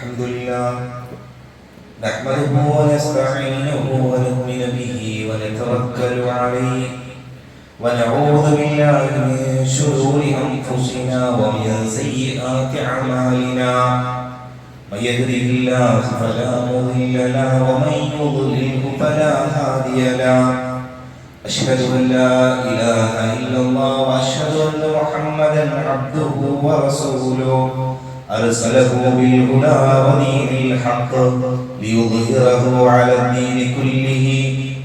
الحمد لله نحمده ونستعينه ونؤمن به ونتوكل عليه ونعوذ بالله من شرور أنفسنا ومن سيئات أعمالنا من يهده الله فلا مضل له ومن يضلله فلا هادي له أشهد أن لا إله إلا الله وأشهد أن محمدا عبده ورسوله أرسله بالهدى ودين الحق ليظهره على الدين كله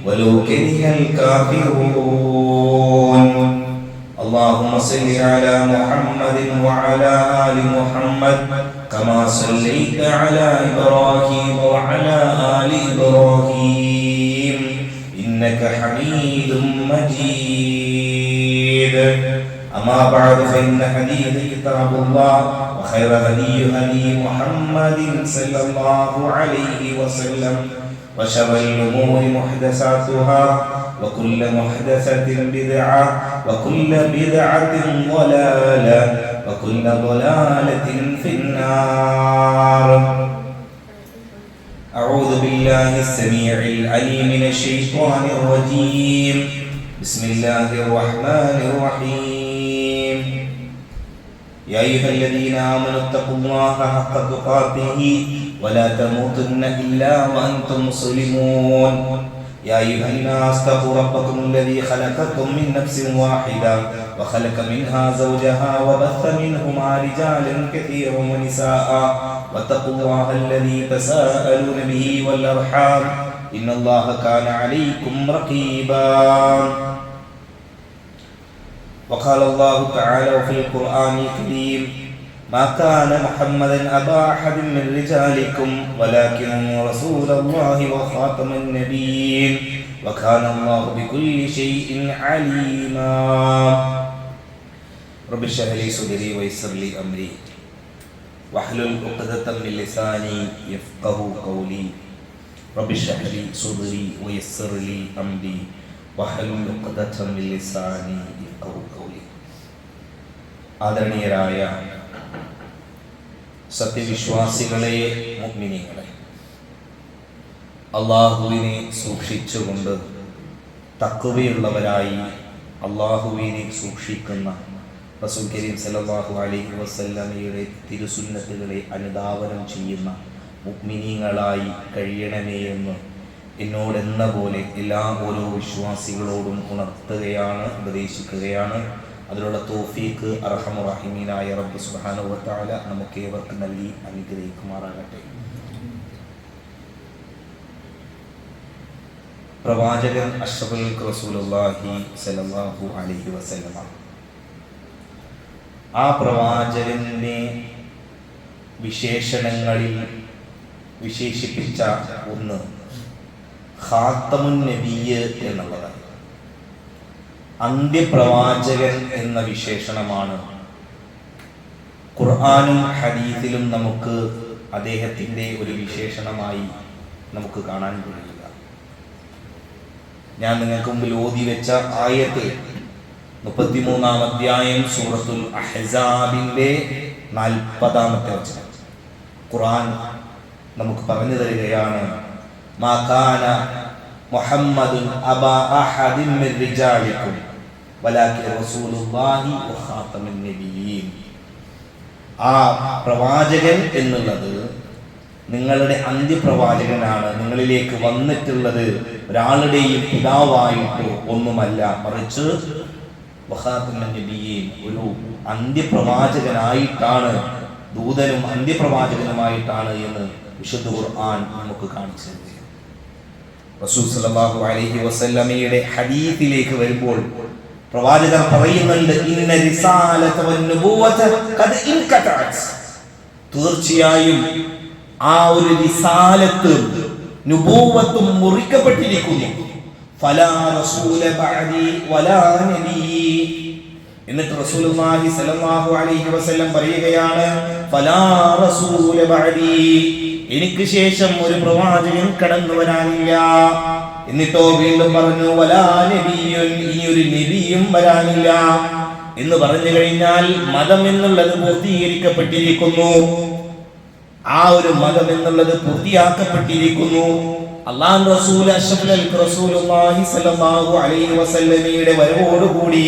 ولو كره الكافرون اللهم صل على محمد وعلى آل محمد كما صليت على إبراهيم وعلى آل إبراهيم إنك حميد مجيد أما بعد فإن حديث كتاب الله وخير هدي محمد صلى الله عليه وسلم وشر الأمور محدثاتها وكل محدثة بدعة وكل بدعة ضلالة وكل ضلالة في النار. أعوذ بالله السميع العليم من الشيطان الرجيم. بسم الله الرحمن الرحيم. يا أيها الذين آمنوا اتقوا الله حق تقاته ولا تموتن إلا وأنتم مسلمون. يا أيها الناس اتقوا ربكم الذي خلقكم من نفس واحدة وخلق منها زوجها وبث منهما رجالا كثيرا ونساء واتقوا الله الذي تساءلون به والأرحام إن الله كان عليكم رقيبا. وقال الله تعالى في القرآن الكريم ما كان محمدا أبا أحد من رجالكم ولكن رسول الله وخاتم النبيين وكان الله بكل شيء عليما. رب اشرح لي صدري ويسر لي أمري واحلل عقدة من لساني يفقهوا قولي. رب اشرح لي صدري ويسر لي أمري واحلل عقدة من لساني يفقهوا قولي. ആദരണീയരായ സത്യവിശ്വാസികളെ, മുഅ്മിനീങ്ങളെ, അല്ലാഹുവിനെ സൂക്ഷിച്ചുകൊണ്ട് തഖ്വയുള്ളവരായി അല്ലാഹുവിനെ സൂക്ഷിക്കുന്ന റസൂൽ കരീം സല്ലല്ലാഹു അലൈഹി വസല്ലമയുടെ തിരുസുന്നത്തുകളെ അനുധാവനം ചെയ്യുന്ന മുഅ്മിനീങ്ങളായി കഴിയണമേ എന്ന് എന്നോടെന്ന പോലെ എല്ലാ ഓരോ വിശ്വാസികളോടും ഉണർത്തുകയാണ്, ഉപദേശിക്കുകയാണ്. അതിനുള്ള തൗഫീഖ് അർഹമർ റഹീമീനായ റബ്ബ് സുബ്ഹാനഹു വ തആല നമുക്ക് ഏവർക്കും നൽകി അനുഗ്രഹിക്കുമാറാകട്ടെ. പ്രവാചകൻ അഷ്റഫുൽ റസൂലുള്ളാഹി സ്വല്ലല്ലാഹു അലൈഹി വസല്ലമ, ആ പ്രവാചകന്റെ വിശേഷണങ്ങളിൽ വിശേഷിപ്പിച്ച ഒന്ന് ഖാത്തമുൻ നബിയ്യ് എന്നുള്ളതാണ്. അന്ത്യപ്രവാചകൻ എന്ന വിശേഷണമാണ് ഖുർആനും ഹദീസിലും നമുക്ക് അദ്ദേഹത്തിൻ്റെ ഒരു വിശേഷണമായി നമുക്ക് കാണാൻ കഴിയുക. ഞാൻ നിങ്ങൾക്ക് മുമ്പിൽ ഓതി വെച്ച ആയത്ത് 33-ാം അധ്യായം സൂറത്തുൽ അഹ്സാബിന്റെ 40-ാമത്തെ വചനം ഖുർആൻ നമുക്ക് പറഞ്ഞു തരികയാണ്. മാ കാന മുഹമ്മദുൻ അബാ അഹദിൻ മിൻ റിജാലിക്കും വലാകിൻ റസൂലുള്ളാഹി വഖാതമുൻ നബിയ്യീൻ. ആ പ്രവാചകൻ എന്നുള്ളത് നിങ്ങളുടെ അന്ത്യപ്രവാചകനാണ്. നിങ്ങളിലേക്ക് വന്നിട്ടുള്ളത് ഒരാളുടെയും പിതാവായിട്ടോ ഒന്നുമല്ല, മറിച്ച് വഖാതമുൻ നബിയ്യീൻ, ഒരു അന്ത്യപ്രവാചകനായിട്ടാണ്, ദൂതനും അന്ത്യപ്രവാചകനുമായിട്ടാണ് എന്ന് വിശുദ്ധ ഖുർആൻ നമുക്ക് കാണിച്ചു തരുന്നു. റസൂൽ സല്ലല്ലാഹു അലൈഹി വസല്ലമയുടെ ഹദീസിലേക്ക് വരുമ്പോൾ പ്രവാചകർ പറയുന്നുണ്ട്, ഇന്ന റിസാലത വന്നുബുവത ഖദ് ഇൻഖതഅത്. തീർച്ചയായും ആ ഒരു റിസാലത്ത് നുബുവത്തും മുറിക്കപ്പെട്ടിരിക്കുന്നു. ഫലാ റസൂല ബഅദി വലാ നബി. എന്നിട്ട് റസൂലുള്ളാഹി സ്വല്ലല്ലാഹു അലൈഹി വസല്ലം പറയുകയാണ്, ഫലാ റസൂല ബഅദി, എനിക്ക് ശേഷം ഒരു പ്രവാചകൻ കടന്നു വരാനില്ല. എന്നിട്ടോ വീണ്ടും പറഞ്ഞു, വലാ നബിയുൻ, ഇനി ഒരു നബിയും വരാനില്ല. എന്ന് പറഞ്ഞു കഴിഞ്ഞാൽ മതം എന്നുള്ളത് പൂർത്തീകരിക്കപ്പെട്ടിരിക്കുന്നു. ആ ഒരു മതം എന്നുള്ളത് പൂർത്തിയാക്കപ്പെട്ടിരിക്കുന്നു. അല്ലാഹു റസൂൽ അഷ്റഫുൽ റസൂലുള്ളാഹി സ്വല്ലല്ലാഹു അലൈഹി വസല്ലമയുടെ വരവോടുകൂടി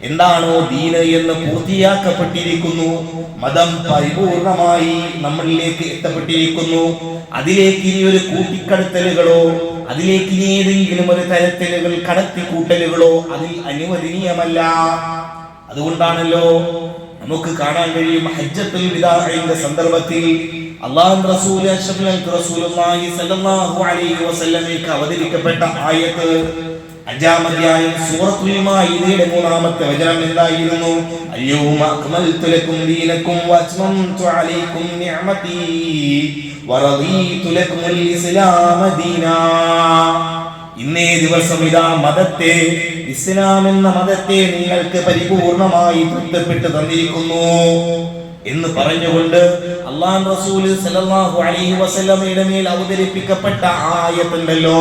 എന്താണോ ദീന് എന്ന് പൂർത്തിയാക്കപ്പെട്ടിരിക്കുന്നു. മതം പരിപൂർണമായി നമ്മളിലേക്ക് എത്തപ്പെട്ടിരിക്കുന്നു. അതിലേക്ക് ഇനി ഒരു കൂട്ടിക്കടത്തലുകളോ അതിലേക്ക് ഇനി ഏതെങ്കിലും ഒരു തരത്തിലുകൾ കടത്തിക്കൂട്ടലുകളോ അതിൽ അനുവദനീയമല്ല. അതുകൊണ്ടാണല്ലോ നമുക്ക് കാണാൻ കഴിയും ഹജ്ജത്തുൽ വിദാഇന്റെ സന്ദർഭത്തിൽ അല്ലാഹു റസൂൽ അഷ്റഫുൽ റസൂലുള്ളാഹി സ്വല്ലല്ലാഹു അലൈഹി വസല്ലമയ്ക്ക് അവതരിക്കപ്പെട്ട ആയത്ത് 5-ാം അധ്യായം സൂറത്തുൽ മാഇദയുടെ 3-ാമത്തെ വചനം എന്തായിരുന്നു? അയ്യൗമ അക്മൽതു ലക്കും ദീനക്കും വഅത്മംതു അലൈക്കും നിഅമതി വറദീതു ലക്കുമുൽ ഇസ്ലാമ ദീനാ. ഇന്നേ ദിവസം ഇതാ മതത്തെ, ഇസ്ലാം എന്ന മതത്തെ നിങ്ങൾക്ക് പരിപൂർണമായി തൃപ്തിപ്പെട്ട് തന്നിരിക്കുന്നു എന്ന് പറഞ്ഞുകൊണ്ട് അല്ലാഹു റസൂൽ സല്ലല്ലാഹു അലൈഹി വസല്ലമയുടെ മേൽ അവതരിപ്പിക്കപ്പെട്ട ആയത്തുണ്ടല്ലോ,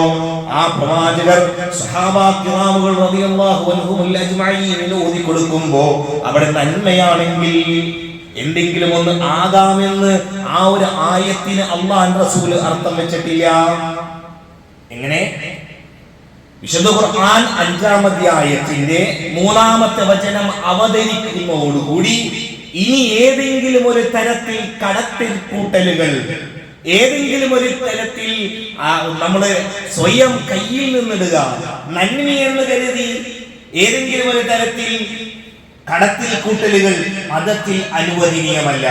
ആ പ്രവാചകർ സ്വഹാബാ കിറാമുകൾ റളിയല്ലാഹു അൻഹും അജ്മഈൻ ഓതി കൊടുക്കുമ്പോൾ അവിടെ നന്മയാണെങ്കിൽ എന്തെങ്കിലും ഒന്ന് ആകാമെന്ന് ആ ഒരു ആയത്തിന് അല്ലാഹു റസൂൽ അർത്ഥം വെച്ചിട്ടില്ല. എങ്ങനെ? വിശുദ്ധ ഖുർആൻ 5-ാം അധ്യായത്തിന്റെ 3-ാമത്തെ വചനം അവതരിക്കുന്നതോടുകൂടി ഇനി ഏതെങ്കിലും ഒരു തരത്തിൽ കടത്തിൽ കൂട്ടലുകൾ, ഏതെങ്കിലും ഒരു തരത്തിൽ നമ്മള് സ്വയം കയ്യിൽ നിന്നിടുക, നന്മയെന്ന് കരുതി ഏതെങ്കിലും ഒരു തരത്തിൽ കടത്തിൽ കൂട്ടലുകൾ മതത്തിൽ അനുവദനീയമല്ല.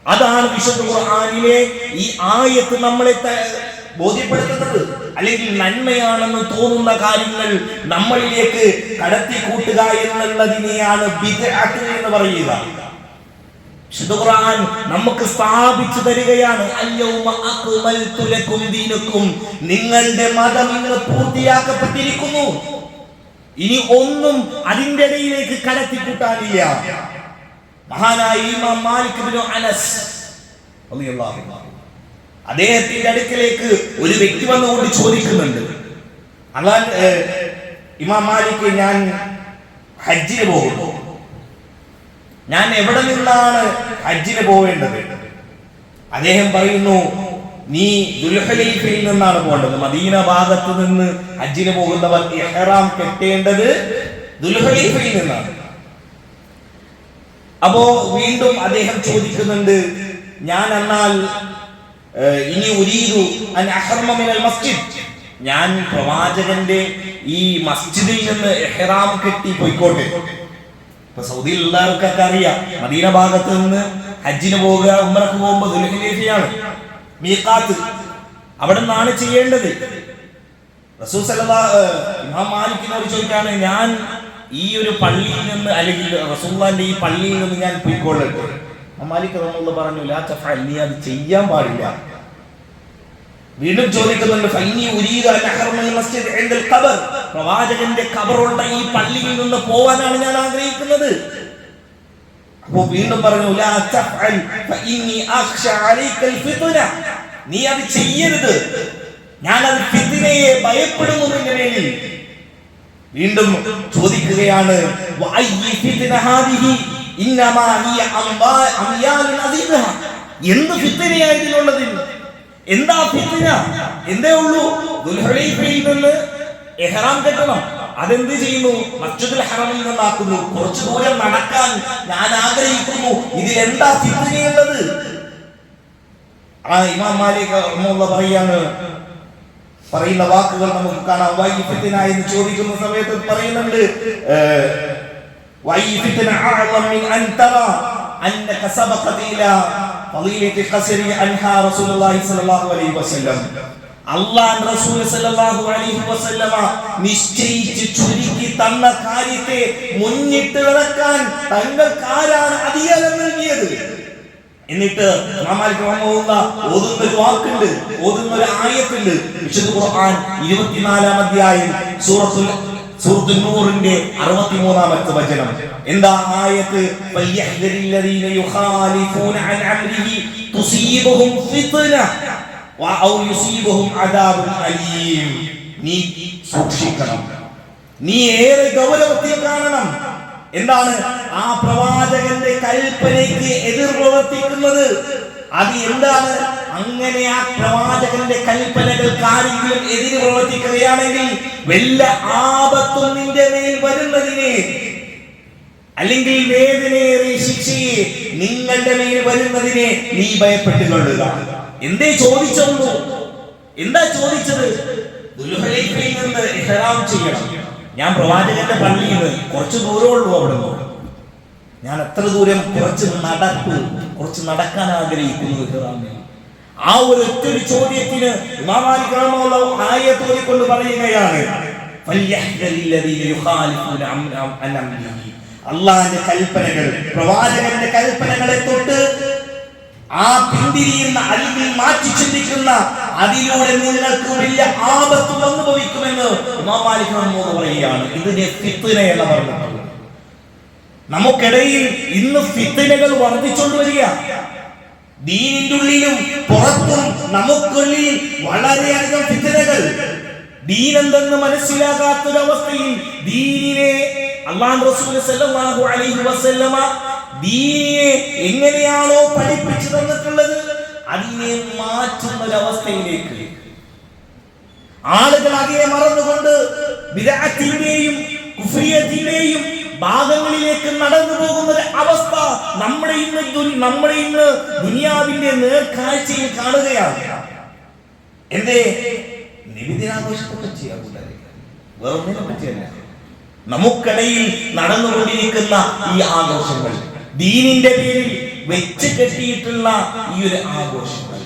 അതാണ് വിശുദ്ധ ഖുർആനിലെ ഈ ആയത്ത് നമ്മളെ ബോധ്യപ്പെടുത്തുന്നത്. അല്ലെങ്കിൽ നന്മയാണെന്ന് തോന്നുന്ന കാര്യങ്ങൾ നമ്മളിലേക്ക് കടത്തി കൂട്ടുക എന്നുള്ളതിനെയാണ് ബിദ്അത്ത് എന്ന് പറയുക. വിശുദ്ധ ഖുർആൻ നമുക്ക് സ്ഥാപിച്ചു തരികയാണ്, അൽയൗമ അക്മൽതു ലക്കും ദീനക്കും, നിങ്ങളുടെ മതം ഇന്ന് പൂർത്തിയാക്കപ്പെട്ടിരിക്കുന്നു, ഇനി ഒന്നും അതിന്റെ ഇടയിലേക്ക് കടത്തി കൂട്ടാനില്ല. മഹാനായ ഇമാം മാലിക് ഇബ്നു അനസ് റളിയല്ലാഹു അൻഹു അദ്ദേഹത്തിന്റെ അടുക്കലേക്ക് ഒരു വ്യക്തി വന്നുകൊണ്ട് ചോദിക്കുന്നുണ്ട്, ഇമാം മാലിക്, ഞാൻ ഹജ്ജിന് പോകുന്നു, ഞാൻ എവിടെ നിന്നാണ് ഹജ്ജിന് പോവേണ്ടത്? അദ്ദേഹം പറയുന്നു, നീ ദുൽഹുലൈഫയിൽ നിന്നാണ് പോകേണ്ടത്. മദീന ഭാഗത്ത് നിന്ന് ഹജ്ജിന് പോകുന്നവർ ഇഹ്റാം കെട്ടേണ്ടത് ദുൽഹുലൈഫയിൽ നിന്നാണ്. അപ്പോ വീണ്ടും അദ്ദേഹം ചോദിക്കുന്നുണ്ട്, ഞാൻ എന്നാൽ ഇനി ഉരീദു അൻ അഹ്റമ മിനൽ മസ്ജിദ്, ഞാൻ പ്രവാചകന്റെ ഈ മസ്ജിദിൽ നിന്ന് ഇഹ്റാം കെട്ടി പോയിക്കോട്ടെ. ഇപ്പൊ സൗദിയിൽ ഉള്ളവർക്കൊക്കെ അറിയാം, മദീന ഭാഗത്ത് നിന്ന് ഹജ്ജിന് പോവുക, ഉംറക്ക് പോകുമ്പോൾ ദുൽഹുലൈഫയാണ് മീഖാത്ത്, അവിടെ നിന്നാണ് ചെയ്യേണ്ടത്. റസൂൽ സല്ലല്ലാഹു ഇമാം മാലിക്കിനോട് ചോദിക്കാണ്, ഞാൻ ഈ ഒരു പള്ളിയിൽ നിന്ന് അല്ലെങ്കിൽ റസൂലുള്ളാഹിന്റെ ഈ പള്ളിയിൽ നിന്ന് ഞാൻ പോയിക്കൊള്ളട്ടെ? മാലിക് റളിയല്ലാഹു പറഞ്ഞു, ലാ തഫഅൽ, നീ അത് ചെയ്യാൻ പാടില്ല. വീണ്ടും ചോദിക്കുന്നുണ്ട്, ഫൈനി ഉരീദു അൻ അഹ്റമ മിനൽ മസ്ജിദ് ഇൻദൽ ഖബർ, പ്രവാചകന്റെ ഖബറുള്ള ഈ പള്ളിയിൽ നിന്ന് പോവാനാണ് ഞാൻ ആഗ്രഹിക്കുന്നത്. അപ്പോൾ വീണ്ടും പറഞ്ഞു, ലാ തഫഅൽ ഫഇന്നി അഖ്ശ അലൈക്കൽ ഫിത്ന, നീ അത് ചെയ്യരുത്, ഞാൻ അത് ഫിത്നയെ ഭയപ്പെടുന്നു നിന്റെ മേലിൽ. വീണ്ടും ചോദിക്കുകയാണ്, വഅയ്യി ഫിത്ന ഹാദിഹി ഇന്നമാ ഹിയ അംയാലുൻ അദീദഹ, എന്ത് ഫിത്നയാണ് ഇതിലുള്ളത്? എന്താ ഫിത്ന? എന്തേ ഉള്ളൂ? ദുൽഹുലൈഫയിൽ നിന്ന് ഇഹ്റാം കെട്ടണം, അതെന്ത് ചെയ്യുന്നു? മസ്ജിദുൽ ഹറമിൽ നിന്നാക്കുന്നു, കുറച്ചു ദൂരം നടക്കാൻ ഞാൻ ആഗ്രഹിക്കുന്നു, ഇതിൽ എന്താ ഫിത്നയുള്ളത്? ആ ഇമാം മാലിക് റളിയല്ലാഹു പറയാണ്, പറയുന്ന വാക്കുകൾ നമുക്ക് കാണാം. വൈ ഫിത്ന എന്ന് ചോദിക്കുന്ന സമയത്ത് പറയുന്നുണ്ട്, വൈ ഫിത്ന അഅ്ളം മിൻ അൻ തറാ അന്നക സബഖത ഇലാ ഫളീലത്തി ഖസ്രി അൻഹാ റസൂലുള്ളാഹി സ്വല്ലല്ലാഹു അലൈഹി വസല്ലം. അല്ലാഹു റസൂൽ സ്വല്ലല്ലാഹു അലൈഹി വസല്ലമ നിശ്ചയിച്ച് ചുരുക്കി തന്ന കാര്യത്തെ മുന്നിട്ട് നടക്കാൻ തങ്ങൾക്കാരാണ് അധികാരം നൽകിയത്. എന്നിട്ട് ഓതുന്ന ഒരു വാക്കുണ്ട്, ഓതുന്ന ഒരു ആയത്തുണ്ട്. വിശുദ്ധ ഖുർആൻ 24-ാം അധ്യായം സൂറത്തുൽ നൂറിന്റെ 63-ാമത്തെ വചനം. എന്താ ആയത്ത്? ഫയഹ്ദരില്ലദീന യുഖാലിഫൂന അൻ അംരിഹി തുസീബുഹും ഫിത്ന വഅൗ യുസീബുഹും അദാബുൻ അലീം. നീ സൂക്ഷിക്കണം, നീ ഏറെ ഗൗരവത്തിൽ കാണണം. എന്താണ് ആ പ്രവാചകന്റെ കൽപ്പനയ്ക്ക് എതിർ പ്രവർത്തിക്കുന്നത്? അത് എന്താണ്? അങ്ങനെ ആ പ്രവാചകന്റെ കൽപ്പനകൾക്ക് ആരെങ്കിലും എതിര് പ്രവർത്തിക്കുകയാണെങ്കിൽ വല്ല ആപത്തും നിന്റെ മേൽ വരുന്നതിനെ, അല്ലെങ്കിൽ വേദനയേറിയ ശിക്ഷയെ നിങ്ങളുടെ മേൽ വരുന്നതിനെ നീ ഭയപ്പെട്ടുകൊള്ളുക. എന്തേ ചോദിച്ചോളൂ? എന്താ ചോദിച്ചത്? ദുൽഹുലൈഫയിൽ നിന്ന് ഇഹ്റാം ചെയ്യണം. ഞാൻ പ്രവാചകന്റെ പള്ളിയിൽ നിന്ന് കുറച്ച് ദൂരമുള്ളൂ അവിടെ നിന്ന്. ഞാൻ എത്ര ദൂരം? കുറച്ച് നടക്കാൻ ആഗ്രഹിക്കുന്നു ഇഹ്റാമിൽ. ആ ഒരു ഒറ്റൊരു ചോദ്യത്തിന് ഇമാം മാലിക് റഹ്മത്തുള്ളാഹി ആയത്ത് ഓതിക്കൊണ്ട് പറയുകയാണ്, അല്ലാഹുവിന്റെ കൽപ്പനകൾ, പ്രവാചകന്റെ കൽപ്പനകളെ തൊട്ട് ആ പിന്തിരിയുന്ന, അല്ലെങ്കിൽ മാറ്റി ചിന്തിക്കുന്ന, അതിലൂടെ നിങ്ങൾക്ക് വലിയ ആപത്ത് അനുഭവിക്കുമെന്ന് ഇമാം മാലിക് റഹ്മത്തുള്ളാഹി പറയുകയാണ്. ഇതിനെ ഫിത്ന എന്ന് പറയുന്നത്. നമുക്കിടയിൽ ഇന്ന് ഫിത്നകൾ വർദ്ധിച്ചുകൊണ്ട് വരിക. ദീനിന്റെ ഉള്ളിലും പുറത്തും നമുക്കുള്ളിൽ വളരെയധികം ഫിത്നകൾ. ദീൻ എന്തെന്ന് മനസ്സിലാകാത്തൊരവസ്ഥയിൽ ദീനിനെ അല്ലാഹു റസൂൽ സല്ലല്ലാഹു അലൈഹി വസല്ലമ ദീനിനെ എങ്ങനെയാണോ പഠിപ്പിച്ചു തന്നിട്ടുള്ളത് അതിനെ മാറ്റുന്ന ഒരവസ്ഥയിലേക്ക് ആളുകൾ ആകെ മറന്നുകൊണ്ട് ബിദ്അത്തിന്റെയും കുഫ്രിയത്തിന്റെയും ഭാഗങ്ങളിലേക്ക് നടന്നു പോകുന്ന ഒരു അവസ്ഥ നമ്മുടെ ഇന്ന് ദുനിയാവിന്റെ നേർക്കാഴ്ചയിൽ കാണുകയാണ്. എന്തേ? നിബിദിനാഘോഷത്തെ പറ്റിയാകൂല, വേറൊന്നിനെ പറ്റിയല്ല. നമുക്കിടയിൽ നടന്നുകൊണ്ടിരിക്കുന്ന ഈ ആഘോഷങ്ങൾ, ദീനിന്റെ പേരിൽ വെച്ച് കെട്ടിയിട്ടുള്ള ഈ ഒരു ആഘോഷങ്ങൾ,